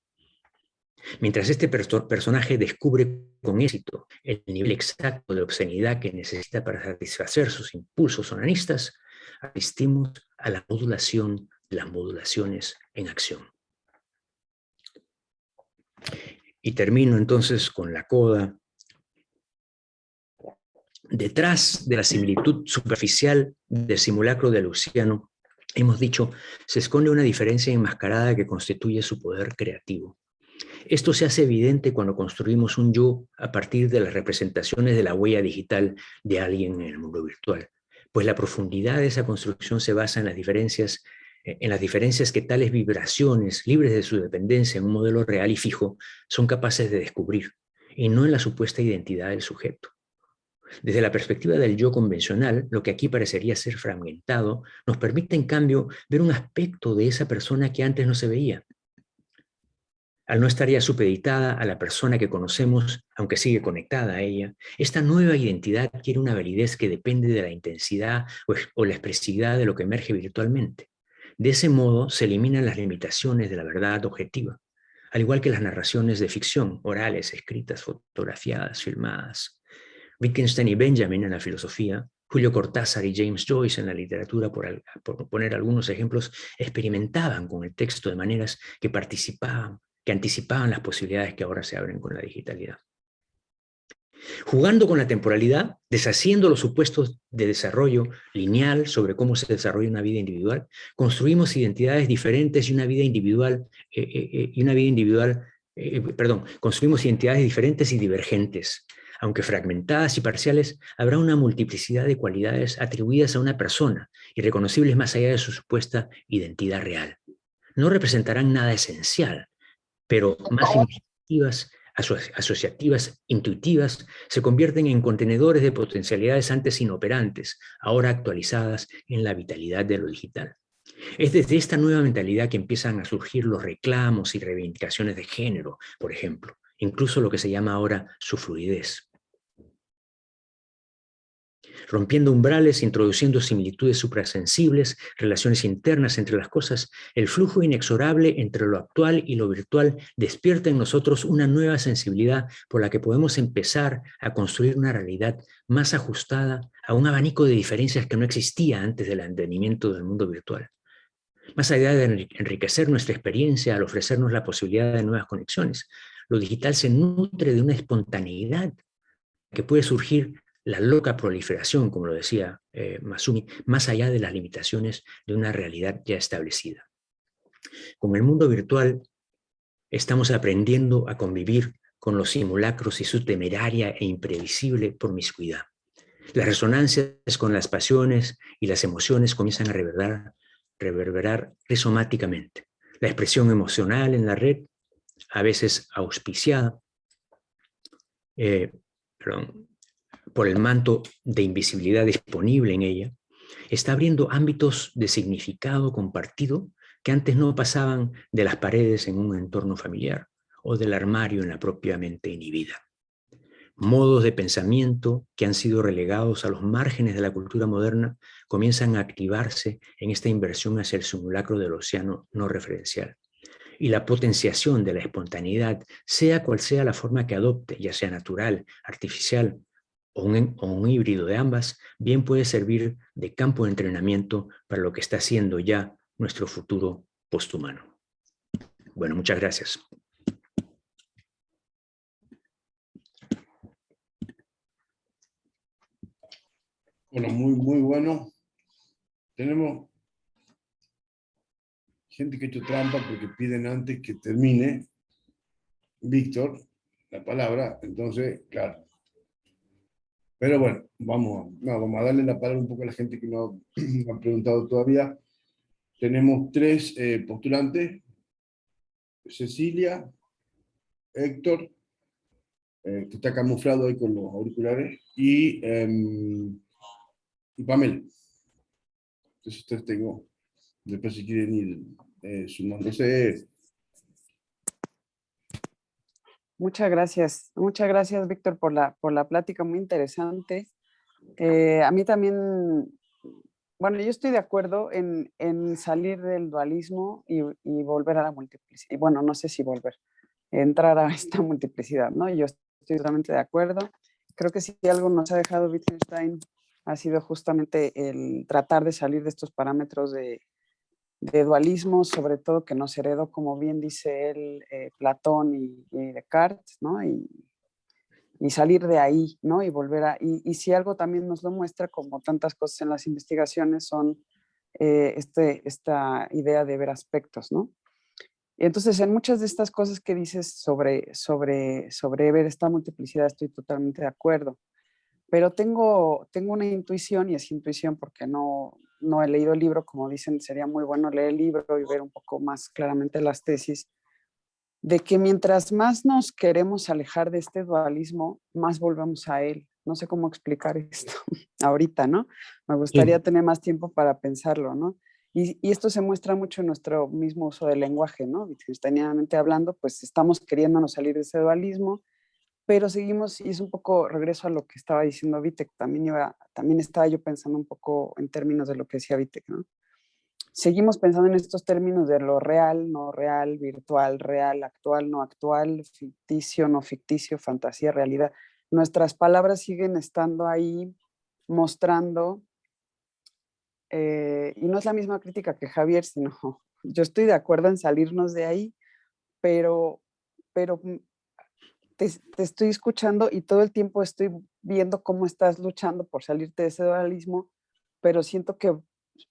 Mientras este personaje descubre con éxito el nivel exacto de obscenidad que necesita para satisfacer sus impulsos onanistas, asistimos a la modulación de las modulaciones en acción. Y termino entonces con la coda. Detrás de la similitud superficial del simulacro de Luciano, hemos dicho, se esconde una diferencia enmascarada que constituye su poder creativo. Esto se hace evidente cuando construimos un yo a partir de las representaciones de la huella digital de alguien en el mundo virtual, pues la profundidad de esa construcción se basa en las diferencias que tales vibraciones, libres de su dependencia en un modelo real y fijo, son capaces de descubrir, y no en la supuesta identidad del sujeto. Desde la perspectiva del yo convencional, lo que aquí parecería ser fragmentado, nos permite en cambio ver un aspecto de esa persona que antes no se veía. Al no estar ya supeditada a la persona que conocemos, aunque sigue conectada a ella, esta nueva identidad adquiere una validez que depende de la intensidad o la expresividad de lo que emerge virtualmente. De ese modo se eliminan las limitaciones de la verdad objetiva, al igual que las narraciones de ficción, orales, escritas, fotografiadas, filmadas. Wittgenstein y Benjamin en la filosofía, Julio Cortázar y James Joyce en la literatura, por poner algunos ejemplos, experimentaban con el texto de maneras que anticipaban las posibilidades que ahora se abren con la digitalidad. Jugando con la temporalidad, deshaciendo los supuestos de desarrollo lineal sobre cómo se desarrolla una vida individual, construimos identidades diferentes y una vida individual, construimos identidades diferentes y divergentes. Aunque fragmentadas y parciales, habrá una multiplicidad de cualidades atribuidas a una persona y reconocibles más allá de su supuesta identidad real. No representarán nada esencial, pero más significativas, asociativas, intuitivas, se convierten en contenedores de potencialidades antes inoperantes, ahora actualizadas en la vitalidad de lo digital. Es desde esta nueva mentalidad que empiezan a surgir los reclamos y reivindicaciones de género, por ejemplo, incluso lo que se llama ahora su fluidez. Rompiendo umbrales, introduciendo similitudes suprasensibles, relaciones internas entre las cosas, el flujo inexorable entre lo actual y lo virtual despierta en nosotros una nueva sensibilidad por la que podemos empezar a construir una realidad más ajustada a un abanico de diferencias que no existía antes del advenimiento del mundo virtual. Más allá de enriquecer nuestra experiencia al ofrecernos la posibilidad de nuevas conexiones, lo digital se nutre de una espontaneidad que puede surgir la loca proliferación, como lo decía Masumi, más allá de las limitaciones de una realidad ya establecida. Con el mundo virtual estamos aprendiendo a convivir con los simulacros y su temeraria e imprevisible promiscuidad. Las resonancias con las pasiones y las emociones comienzan a reverberar rizomáticamente. La expresión emocional en la red, a veces auspiciada, por el manto de invisibilidad disponible en ella, está abriendo ámbitos de significado compartido que antes no pasaban de las paredes en un entorno familiar o del armario en la propia mente inhibida. Modos de pensamiento que han sido relegados a los márgenes de la cultura moderna comienzan a activarse en esta inversión hacia el simulacro del océano no referencial. Y la potenciación de la espontaneidad, sea cual sea la forma que adopte, ya sea natural, artificial o un híbrido de ambas, bien puede servir de campo de entrenamiento para lo que está siendo ya nuestro futuro posthumano. Bueno, muchas gracias. Bueno, muy bueno. Tenemos gente que ha hecho trampa porque piden antes que termine. Víctor, la palabra, entonces, claro. Pero bueno, vamos a darle la palabra un poco a la gente que no ha preguntado todavía. Tenemos 3 postulantes, Cecilia, Héctor, que está camuflado ahí con los auriculares, y Pamela. Entonces ustedes tengo, después si quieren ir sumándose. Muchas gracias, Víctor, por la plática muy interesante. A mí también, bueno, yo estoy de acuerdo en salir del dualismo y volver a la multiplicidad. Y bueno, no sé si volver, entrar a esta multiplicidad, ¿no? Yo estoy totalmente de acuerdo. Creo que si algo nos ha dejado Wittgenstein ha sido justamente el tratar de salir de estos parámetros de dualismo, sobre todo que nos heredó, como bien dice él, Platón y Descartes, ¿no? Y salir de ahí, ¿no? Y volver a... Y si algo también nos lo muestra, como tantas cosas en las investigaciones, son esta idea de ver aspectos, ¿no? Y entonces, en muchas de estas cosas que dices sobre ver esta multiplicidad, estoy totalmente de acuerdo. Pero tengo una intuición, y es intuición porque no he leído el libro, como dicen, sería muy bueno leer el libro y ver un poco más claramente las tesis, de que mientras más nos queremos alejar de este dualismo, más volvemos a él. No sé cómo explicar esto ahorita, ¿no? Me gustaría tener más tiempo para pensarlo, ¿no? Y esto se muestra mucho en nuestro mismo uso del lenguaje, ¿no? Wittgensteinianamente hablando, pues estamos queriéndonos salir de ese dualismo, pero seguimos, y es un poco regreso a lo que estaba diciendo Vitek, también estaba yo pensando un poco en términos de lo que decía Vitek, ¿no? Seguimos pensando en estos términos de lo real, no real, virtual, real, actual, no actual, ficticio, no ficticio, fantasía, realidad. Nuestras palabras siguen estando ahí mostrando, y no es la misma crítica que Javier, sino yo estoy de acuerdo en salirnos de ahí, pero te estoy escuchando y todo el tiempo estoy viendo cómo estás luchando por salirte de ese dualismo, pero siento que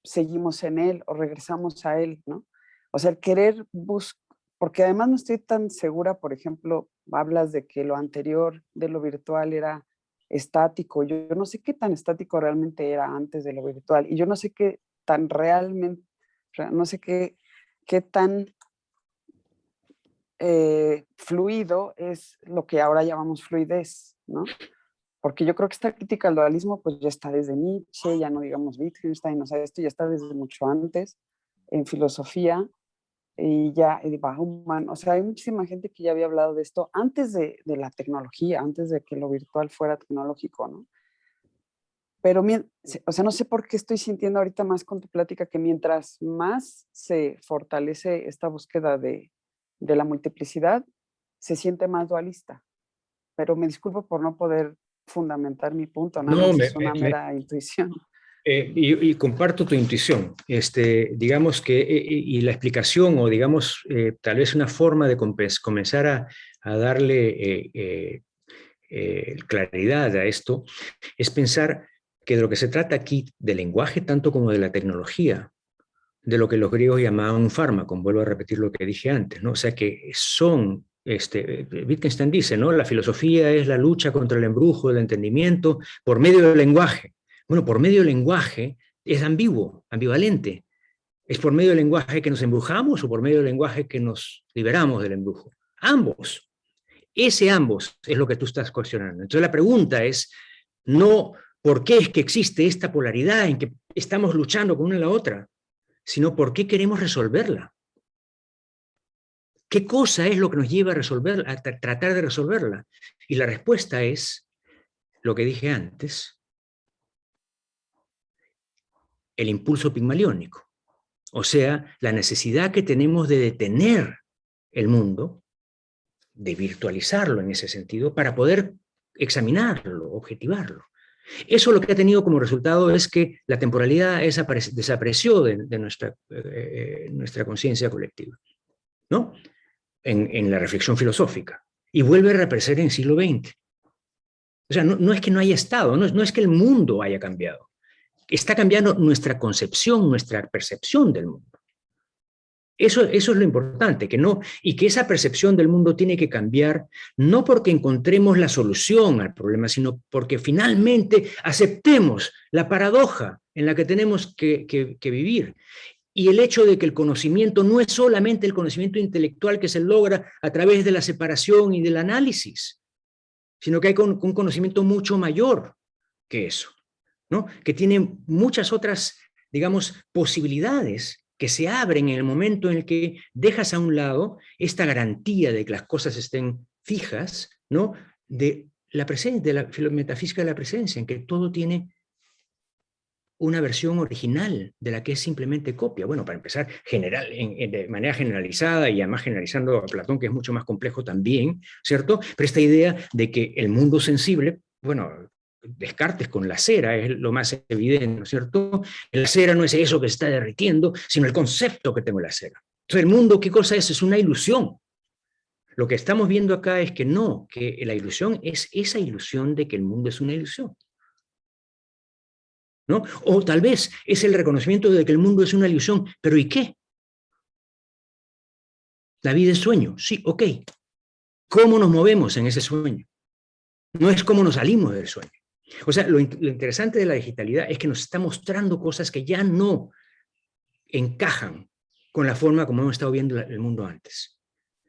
seguimos en él o regresamos a él, ¿no? O sea, el querer buscar, porque además no estoy tan segura, por ejemplo, hablas de que lo anterior de lo virtual era estático. Yo no sé qué tan estático realmente era antes de lo virtual, y yo no sé qué tan realmente, no sé qué tan fluido es lo que ahora llamamos fluidez, ¿no? Porque yo creo que esta crítica al dualismo pues ya está desde Nietzsche, ya no digamos Wittgenstein, o sea, esto ya está desde mucho antes en filosofía, y ya Bauman, o sea, hay muchísima gente que ya había hablado de esto antes de la tecnología, antes de que lo virtual fuera tecnológico, ¿no? Pero, o sea, no sé por qué estoy sintiendo ahorita más con tu plática que mientras más se fortalece esta búsqueda de la multiplicidad, se siente más dualista. Pero me disculpo por no poder fundamentar mi punto, nada No, más es una mera intuición. Y comparto tu intuición. Digamos que, y la explicación, o digamos, tal vez una forma de comenzar a darle claridad a esto, es pensar que de lo que se trata aquí, del lenguaje tanto como de la tecnología, de lo que los griegos llamaban un fármaco, vuelvo a repetir lo que dije antes, ¿no? O sea que son, Wittgenstein dice, ¿no? La filosofía es la lucha contra el embrujo del entendimiento por medio del lenguaje. Bueno, por medio del lenguaje es ambiguo, ambivalente. ¿Es por medio del lenguaje que nos embrujamos o por medio del lenguaje que nos liberamos del embrujo? Ambos. Ese ambos es lo que tú estás cuestionando. Entonces la pregunta es, no por qué es que existe esta polaridad en que estamos luchando con una y la otra, sino por qué queremos resolverla. ¿Qué cosa es lo que nos lleva a resolverla, a tratar de resolverla? Y la respuesta es lo que dije antes, el impulso pigmaliónico. O sea, la necesidad que tenemos de detener el mundo, de virtualizarlo en ese sentido, para poder examinarlo, objetivarlo. Eso lo que ha tenido como resultado es que la temporalidad desapareció de nuestra conciencia colectiva, ¿no? En la reflexión filosófica, y vuelve a reaparecer en el siglo XX. O sea, no es que no haya estado, no es que el mundo haya cambiado, está cambiando nuestra concepción, nuestra percepción del mundo. Eso es lo importante, y que esa percepción del mundo tiene que cambiar, no porque encontremos la solución al problema, sino porque finalmente aceptemos la paradoja en la que tenemos que vivir. Y el hecho de que el conocimiento no es solamente el conocimiento intelectual que se logra a través de la separación y del análisis, sino que hay un conocimiento mucho mayor que eso, ¿no? Que tiene muchas otras, digamos, posibilidades que se abren en el momento en el que dejas a un lado esta garantía de que las cosas estén fijas, ¿no? De la metafísica de la presencia, en que todo tiene una versión original de la que es simplemente copia. Bueno, para empezar, de manera generalizada, y además generalizando a Platón, que es mucho más complejo también, ¿cierto? Pero esta idea de que el mundo sensible, bueno, Descartes con la cera es lo más evidente, ¿no es cierto? La cera no es eso que se está derritiendo, sino el concepto que tengo de la cera. Entonces, el mundo, ¿qué cosa es? Es una ilusión. Lo que estamos viendo acá es que no, que la ilusión es esa ilusión de que el mundo es una ilusión, ¿no? O tal vez es el reconocimiento de que el mundo es una ilusión, pero ¿y qué? La vida es sueño, sí, ok. ¿Cómo nos movemos en ese sueño? No es cómo nos salimos del sueño. O sea, lo interesante de la digitalidad es que nos está mostrando cosas que ya no encajan con la forma como hemos estado viendo el mundo antes.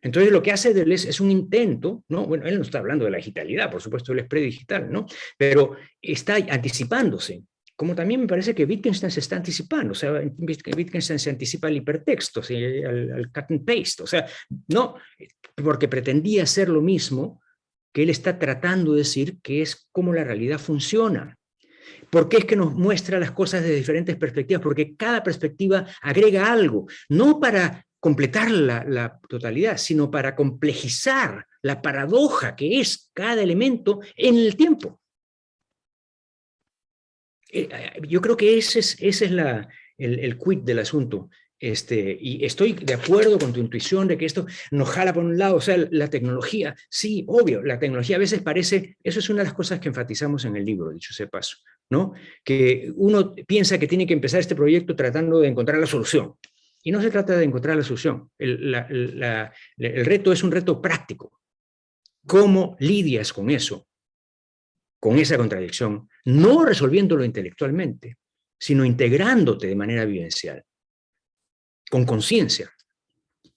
Entonces, lo que hace Deleuze es un intento, ¿no? Bueno, él no está hablando de la digitalidad, por supuesto, él es predigital, ¿no? Pero está anticipándose, como también me parece que Wittgenstein se está anticipando. O sea, Wittgenstein se anticipa al hipertexto, al cut and paste, o sea, no, porque pretendía hacer lo mismo que él está tratando de decir, que es cómo la realidad funciona. ¿Por qué es que nos muestra las cosas de diferentes perspectivas? Porque cada perspectiva agrega algo, no para completar la totalidad, sino para complejizar la paradoja que es cada elemento en el tiempo. Yo creo que ese es el quid del asunto. Y estoy de acuerdo con tu intuición de que esto nos jala por un lado. O sea, la tecnología, sí, obvio, la tecnología a veces parece, eso es una de las cosas que enfatizamos en el libro, dicho sea paso, ¿no? Que uno piensa que tiene que empezar este proyecto tratando de encontrar la solución. Y no se trata de encontrar la solución. El reto es un reto práctico. ¿Cómo lidias con eso? Con esa contradicción, no resolviéndolo intelectualmente, sino integrándote de manera vivencial, con conciencia.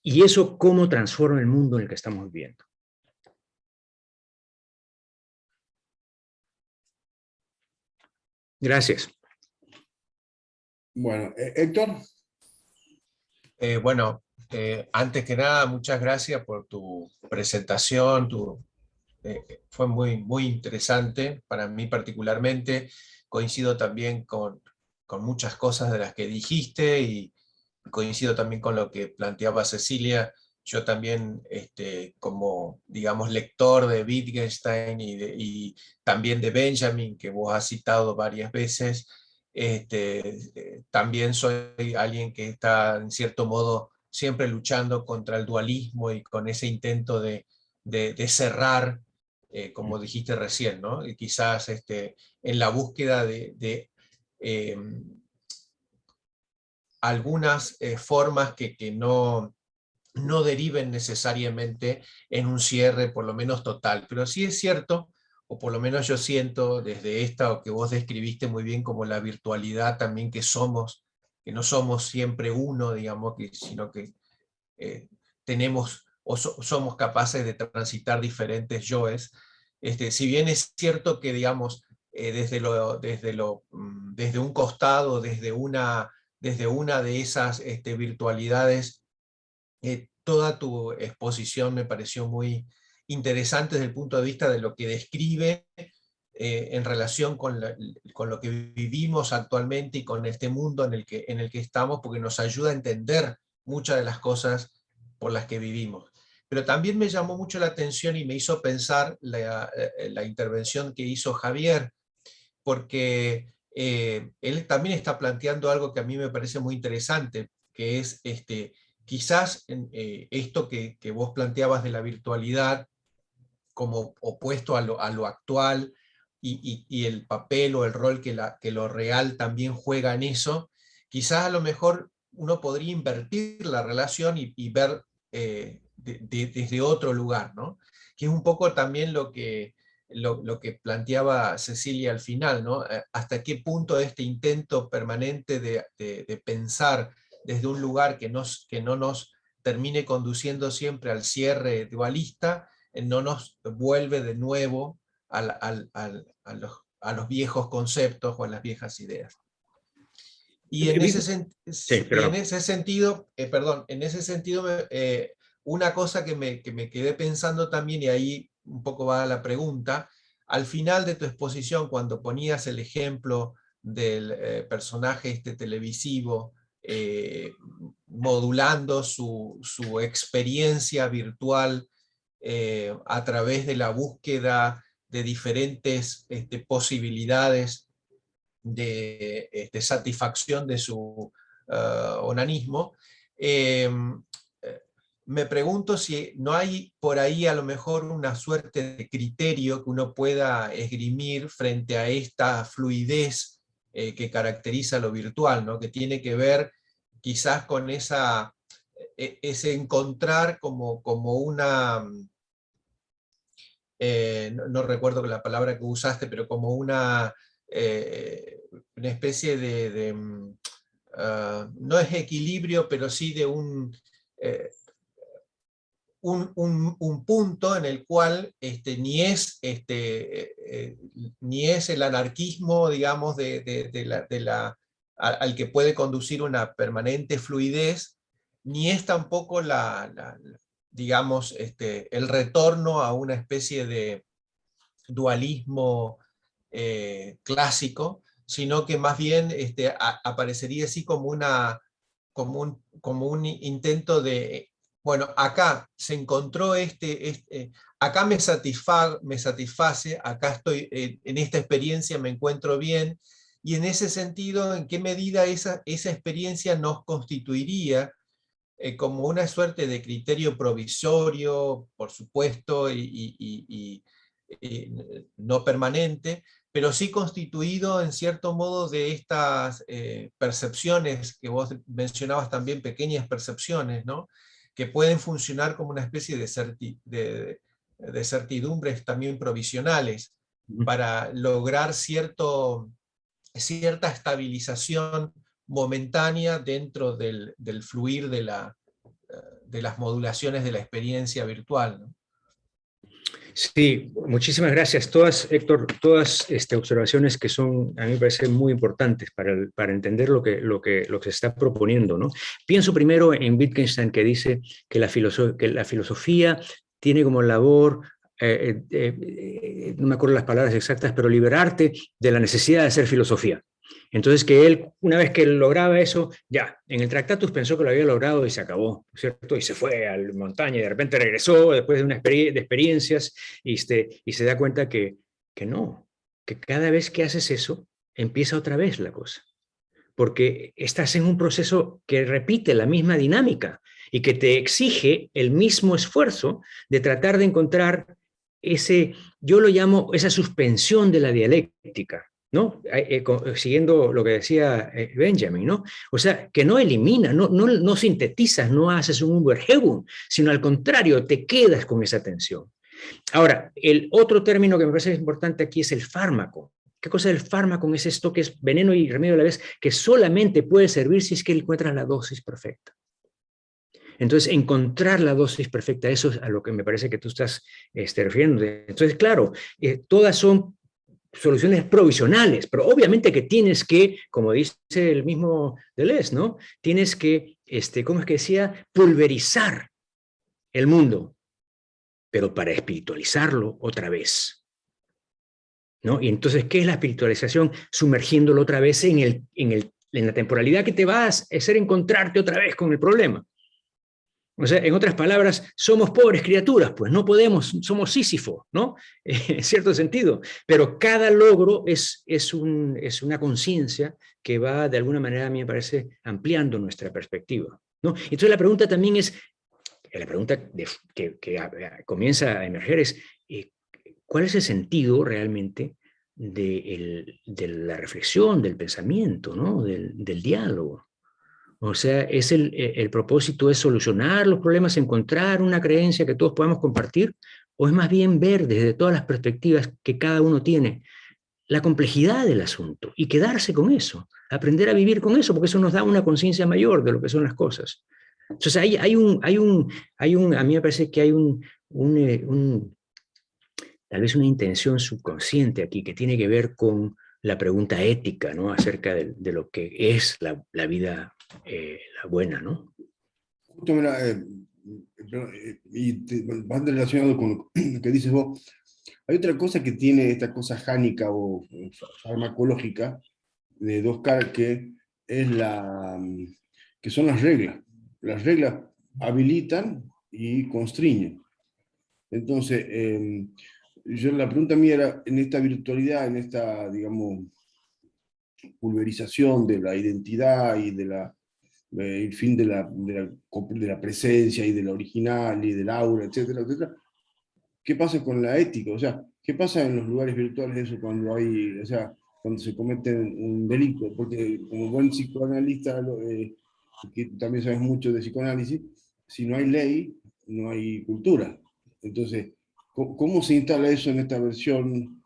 Y eso, ¿cómo transforma el mundo en el que estamos viviendo? Gracias. Bueno, Héctor. Bueno, antes que nada, muchas gracias por tu presentación, fue muy interesante para mí particularmente. Coincido también con muchas cosas de las que dijiste y coincido también con lo que planteaba Cecilia. Yo también, como, digamos, lector de Wittgenstein y también de Benjamin, que vos has citado varias veces, también soy alguien que está, en cierto modo, siempre luchando contra el dualismo y con ese intento de cerrar, como dijiste recién, ¿no? Y quizás en la búsqueda de algunas formas que no deriven necesariamente en un cierre, por lo menos total. Pero sí es cierto, o por lo menos yo siento desde esta, o que vos describiste muy bien como la virtualidad también que somos, que no somos siempre uno, digamos, sino que tenemos o somos capaces de transitar diferentes yoes. Si bien es cierto que, digamos, desde un costado, desde una de esas virtualidades, toda tu exposición me pareció muy interesante desde el punto de vista de lo que describe en relación con lo que vivimos actualmente y con este mundo en el que estamos, porque nos ayuda a entender muchas de las cosas por las que vivimos. Pero también me llamó mucho la atención y me hizo pensar la intervención que hizo Javier, porque él también está planteando algo que a mí me parece muy interesante, que es quizás esto que vos planteabas de la virtualidad como opuesto a lo actual y el papel o el rol que lo real también juega en eso, quizás a lo mejor uno podría invertir la relación y ver desde otro lugar, ¿no? Que es un poco también lo que planteaba Cecilia al final, ¿no? Hasta qué punto este intento permanente de pensar desde un lugar que no nos termine conduciendo siempre al cierre dualista, no nos vuelve de nuevo a los viejos conceptos o a las viejas ideas. Y en ese sentido, una cosa que me quedé pensando también, y ahí un poco va la pregunta, al final de tu exposición, cuando ponías el ejemplo del personaje televisivo, modulando su experiencia virtual a través de la búsqueda de diferentes posibilidades de satisfacción de su onanismo, me pregunto si no hay por ahí a lo mejor una suerte de criterio que uno pueda esgrimir frente a esta fluidez que caracteriza lo virtual, ¿no? Que tiene que ver quizás con ese encontrar como una... no recuerdo la palabra que usaste, pero como una especie de no es equilibrio, pero sí de un punto en el cual ni es el anarquismo, digamos, al que puede conducir una permanente fluidez, ni es tampoco digamos, el retorno a una especie de dualismo clásico, sino que más bien aparecería así como un intento de, bueno, acá se encontró acá me satisface, acá estoy, en esta experiencia me encuentro bien, y en ese sentido, ¿en qué medida esa experiencia nos constituiría como una suerte de criterio provisorio, por supuesto, y no permanente, pero sí constituido en cierto modo de estas percepciones que vos mencionabas también, pequeñas percepciones, ¿no? Que pueden funcionar como una especie de certidumbres también provisionales para lograr cierta estabilización momentánea dentro del fluir de las modulaciones de la experiencia virtual, ¿no? Sí, muchísimas gracias. Todas, Héctor, todas observaciones que son, a mí me parecen muy importantes para entender lo que se está proponiendo, ¿no? Pienso primero en Wittgenstein, que dice que la filosofía tiene como labor, no me acuerdo las palabras exactas, pero liberarte de la necesidad de hacer filosofía. Entonces que él, una vez que lograba eso, ya, en el Tractatus pensó que lo había logrado y se acabó, ¿cierto? Y se fue a la montaña y de repente regresó después de experiencias y se da cuenta que no, que cada vez que haces eso, empieza otra vez la cosa. Porque estás en un proceso que repite la misma dinámica y que te exige el mismo esfuerzo de tratar de encontrar yo lo llamo esa suspensión de la dialéctica, ¿no? Siguiendo lo que decía Benjamin, ¿no? O sea, que no elimina, no sintetizas, no haces un Überhebung, sino al contrario, te quedas con esa tensión. Ahora, el otro término que me parece importante aquí es el fármaco. ¿Qué cosa es el fármaco? Es esto que es veneno y remedio a la vez, que solamente puede servir si es que encuentras la dosis perfecta. Entonces, encontrar la dosis perfecta, eso es a lo que me parece que tú estás refiriendo. Entonces, claro, todas son soluciones provisionales, pero obviamente que tienes que, como dice el mismo Deleuze, ¿no? Tienes que, ¿cómo es que decía? Pulverizar el mundo, pero para espiritualizarlo otra vez, ¿no? Y entonces, ¿qué es la espiritualización? Sumergiéndolo otra vez en la temporalidad que te va a hacer encontrarte otra vez con el problema. O sea, en otras palabras, somos pobres criaturas, pues no podemos, somos Sísifo, ¿no? En cierto sentido, pero cada logro es una conciencia que va, de alguna manera, a mí me parece, ampliando nuestra perspectiva, ¿no? Entonces la pregunta también es, la pregunta que comienza a emerger es, ¿cuál es el sentido realmente de la reflexión, del pensamiento, ¿no? del diálogo? O sea, el propósito es solucionar los problemas, encontrar una creencia que todos podamos compartir, o es más bien ver desde todas las perspectivas que cada uno tiene la complejidad del asunto y quedarse con eso, aprender a vivir con eso, porque eso nos da una conciencia mayor de lo que son las cosas. Entonces a mí me parece que hay tal vez una intención subconsciente aquí que tiene que ver con la pregunta ética, ¿no? Acerca de lo que es la vida, la buena, ¿no? Justo, mira, va relacionado con lo que dices vos. Hay otra cosa que tiene esta cosa jánica o farmacológica de Doscar, que es que son las reglas. Las reglas habilitan y constriñen. Entonces, la pregunta mía era, en esta virtualidad, en esta, digamos, pulverización de la identidad y el fin de la presencia y de la original y del aura, etcétera, etcétera, ¿qué pasa con la ética? O sea, ¿qué pasa en los lugares virtuales eso cuando hay, o sea, cuando se comete un delito? Porque como buen psicoanalista, que también sabes mucho de psicoanálisis, si no hay ley, no hay cultura. Entonces, ¿cómo se instala eso en esta versión,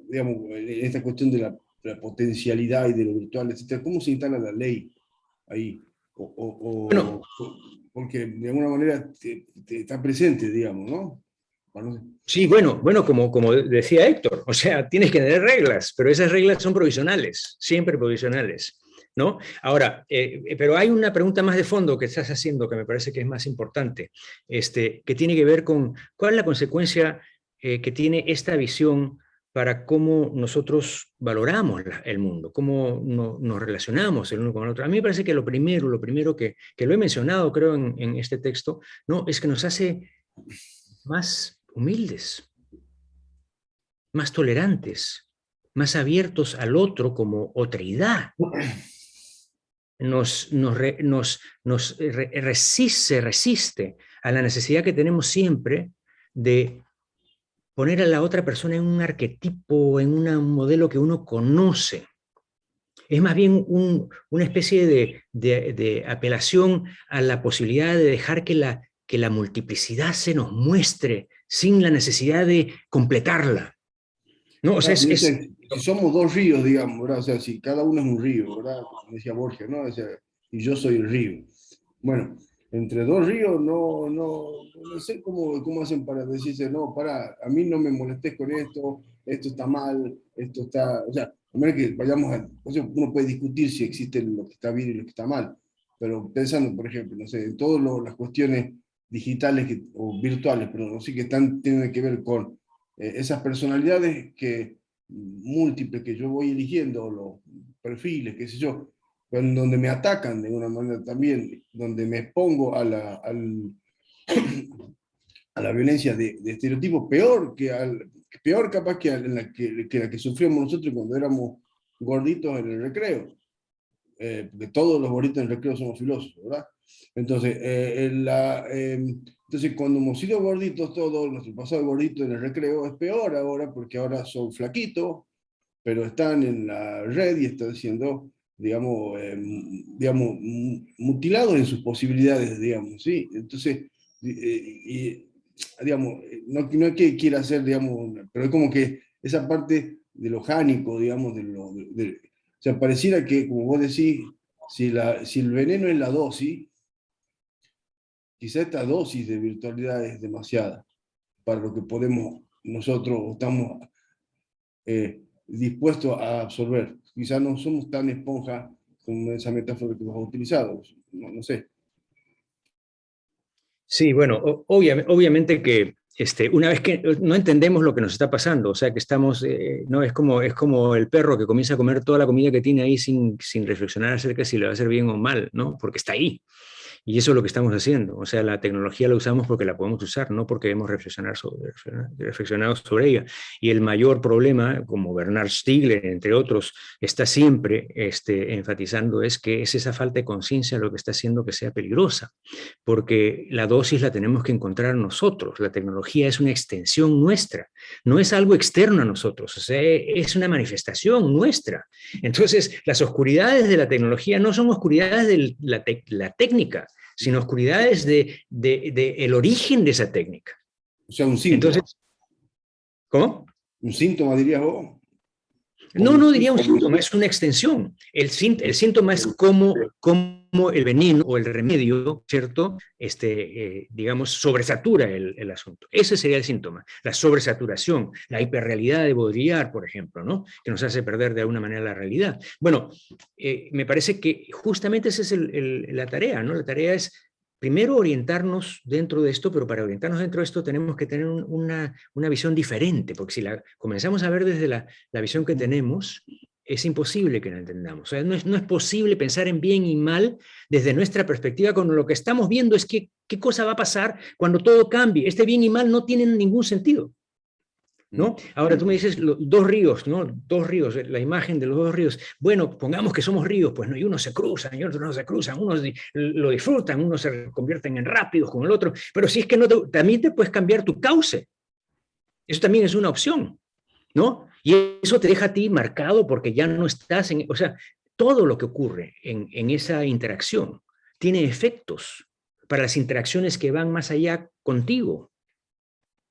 digamos, en esta cuestión de la potencialidad y de lo virtual, etcétera? ¿Cómo se instala la ley ahí? Bueno, Porque de alguna manera está presente, digamos, ¿no? sí, bueno, como decía Héctor, o sea, tienes que tener reglas, pero esas reglas son provisionales, siempre provisionales, ¿no? Ahora, pero hay una pregunta más de fondo que estás haciendo que me parece que es más importante, que tiene que ver con cuál es la consecuencia que tiene esta visión para cómo nosotros valoramos el mundo, cómo nos relacionamos el uno con el otro. A mí me parece que lo primero que lo he mencionado, creo, en este texto, ¿no? Es que nos hace más humildes, más tolerantes, más abiertos al otro como otreidad. Se resiste a la necesidad que tenemos siempre de poner a la otra persona en un arquetipo, en un modelo que uno conoce. Es más bien una especie de apelación a la posibilidad de dejar que la multiplicidad se nos muestre sin la necesidad de completarla. ¿No? O sea, si somos dos ríos, digamos, ¿verdad? O sea, si cada uno es un río, ¿verdad? Como decía Borges, ¿no? O sea, y yo soy el río. Bueno, entre dos ríos no sé cómo hacen para decirse, no, a mí no me molestes con esto está mal, esto está, o sea, a menos que vayamos uno puede discutir si existe lo que está bien y lo que está mal, pero pensando, por ejemplo, no sé, en todas las cuestiones digitales o virtuales, pero no sé, que tienen que ver con esas personalidades múltiples que yo voy eligiendo, los perfiles, qué sé yo, en donde me atacan de una manera también, donde me expongo a la violencia de estereotipos, peor capaz que la que sufríamos nosotros cuando éramos gorditos en el recreo, porque todos los gorditos en el recreo somos filósofos, ¿verdad? Entonces, entonces cuando hemos sido gorditos todos, nuestro pasado gordito en el recreo es peor ahora, porque ahora son flaquitos, pero están en la red y están siendo, digamos, mutilados en sus posibilidades, digamos, ¿sí? Entonces, digamos, no es que quiera hacer, digamos, pero es como que esa parte de lo jánico, digamos, o sea, pareciera que, como vos decís, si el veneno es la dosis, quizá esta dosis de virtualidad es demasiada para lo que nosotros estamos dispuestos a absorber. Quizá no somos tan esponja como esa metáfora que vos has utilizado, no sé. Sí, bueno, obviamente que una vez que no entendemos lo que nos está pasando, o sea que estamos, no, es como el perro que comienza a comer toda la comida que tiene ahí sin reflexionar acerca de si le va a hacer bien o mal, ¿no? Porque está ahí. Y eso es lo que estamos haciendo. O sea, la tecnología la usamos porque la podemos usar, no porque hemos reflexionado sobre ella. Y el mayor problema, como Bernard Stiegler, entre otros, está siempre enfatizando, es que es esa falta de conciencia lo que está haciendo que sea peligrosa. Porque la dosis la tenemos que encontrar nosotros. La tecnología es una extensión nuestra, no es algo externo a nosotros, o sea, es una manifestación nuestra. Entonces, las oscuridades de la tecnología no son oscuridades de la técnica, sino oscuridades de el origen de esa técnica. O sea, un síntoma. Entonces, ¿cómo? Un síntoma, dirías vos. No diría un síntoma, es una extensión. El síntoma es como el veneno o el remedio, ¿cierto? Digamos, sobresatura el asunto. Ese sería el síntoma, la sobresaturación, la hiperrealidad de Baudrillard, por ejemplo, ¿no? Que nos hace perder de alguna manera la realidad. Bueno, me parece que justamente esa es la tarea, ¿no? La tarea es primero orientarnos dentro de esto, pero para orientarnos dentro de esto tenemos que tener una visión diferente, porque si la comenzamos a ver desde la visión que tenemos, es imposible que la entendamos. O sea, no es posible pensar en bien y mal desde nuestra perspectiva, cuando lo que estamos viendo es qué cosa va a pasar cuando todo cambie. Este bien y mal no tienen ningún sentido, ¿no? Ahora tú me dices dos ríos, ¿no? Dos ríos, la imagen de los dos ríos. Bueno, pongamos que somos ríos, pues no, y unos se cruzan y otros no se cruzan, unos lo disfrutan, unos se convierten en rápidos con el otro, pero si es que no también te puedes cambiar tu cauce. Eso también es una opción, ¿no? Y eso te deja a ti marcado porque ya no estás en, o sea, todo lo que ocurre en esa interacción tiene efectos para las interacciones que van más allá contigo,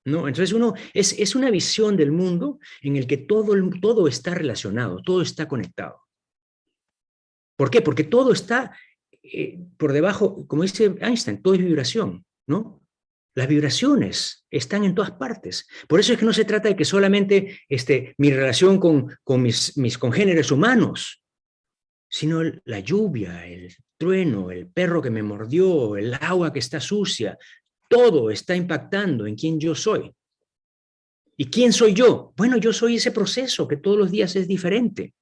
¿no? Entonces es una visión del mundo en el que todo está relacionado, todo está conectado. ¿Por qué? Porque todo está por debajo, como dice Einstein, todo es vibración, ¿no? Las vibraciones están en todas partes. Por eso es que no se trata de que solamente mi relación con mis congéneres humanos, sino la lluvia, el trueno, el perro que me mordió, el agua que está sucia, todo está impactando en quién yo soy. ¿Y quién soy yo? Bueno, yo soy ese proceso que todos los días es diferente.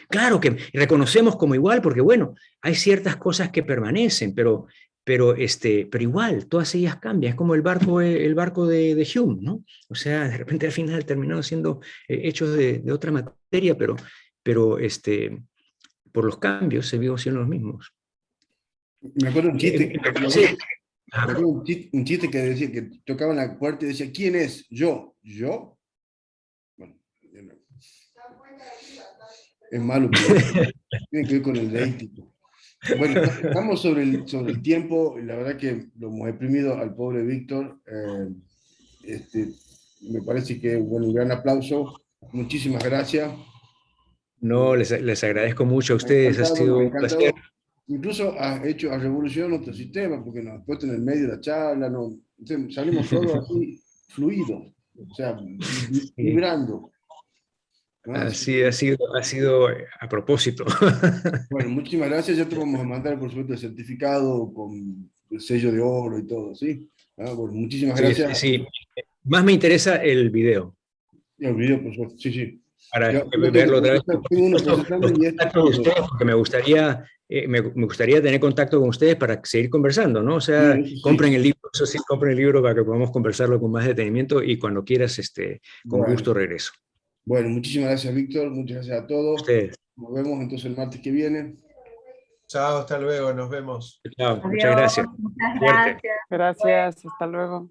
Claro que reconocemos como igual, porque bueno, hay ciertas cosas que permanecen, pero igual, todas ellas cambian. Es como el barco de Hume, ¿no? O sea, de repente al final terminaron siendo hechos de otra materia, pero por los cambios se vio siendo los mismos. Me acuerdo un chiste. Un chiste que decía que tocaba en la puerta y decía, ¿quién es? Yo. ¿Yo? Bueno, es malo, pero tiene que ver con el deítico. Bueno, estamos sobre el tiempo, y la verdad que lo hemos exprimido al pobre Víctor. Me parece que, bueno, un gran aplauso. Muchísimas gracias. No, les agradezco mucho a ustedes, ha sido un placer. Incluso has revolucionado nuestro sistema, porque nos has puesto en el medio de la charla, salimos todos así, fluidos, o sea, vibrando. ¿No? Así ha sido a propósito. Bueno, muchísimas gracias, ya te vamos a mandar, por supuesto, el certificado con el sello de oro y todo, ¿sí? Bueno, muchísimas gracias. Sí. Más me interesa el video. El video, por supuesto, sí. Para verlo otra vez. Porque me gustaría tener contacto con ustedes para seguir conversando, ¿no? O sea, sí. Compren el libro, eso sí, compren el libro para que podamos conversarlo con más detenimiento y cuando quieras, con gusto regreso. Bueno, muchísimas gracias, Víctor, muchas gracias a todos. Ustedes. Nos vemos entonces el martes que viene. Chao, hasta luego, nos vemos. Chao, muchas gracias. Muchas gracias. Gracias, hasta luego.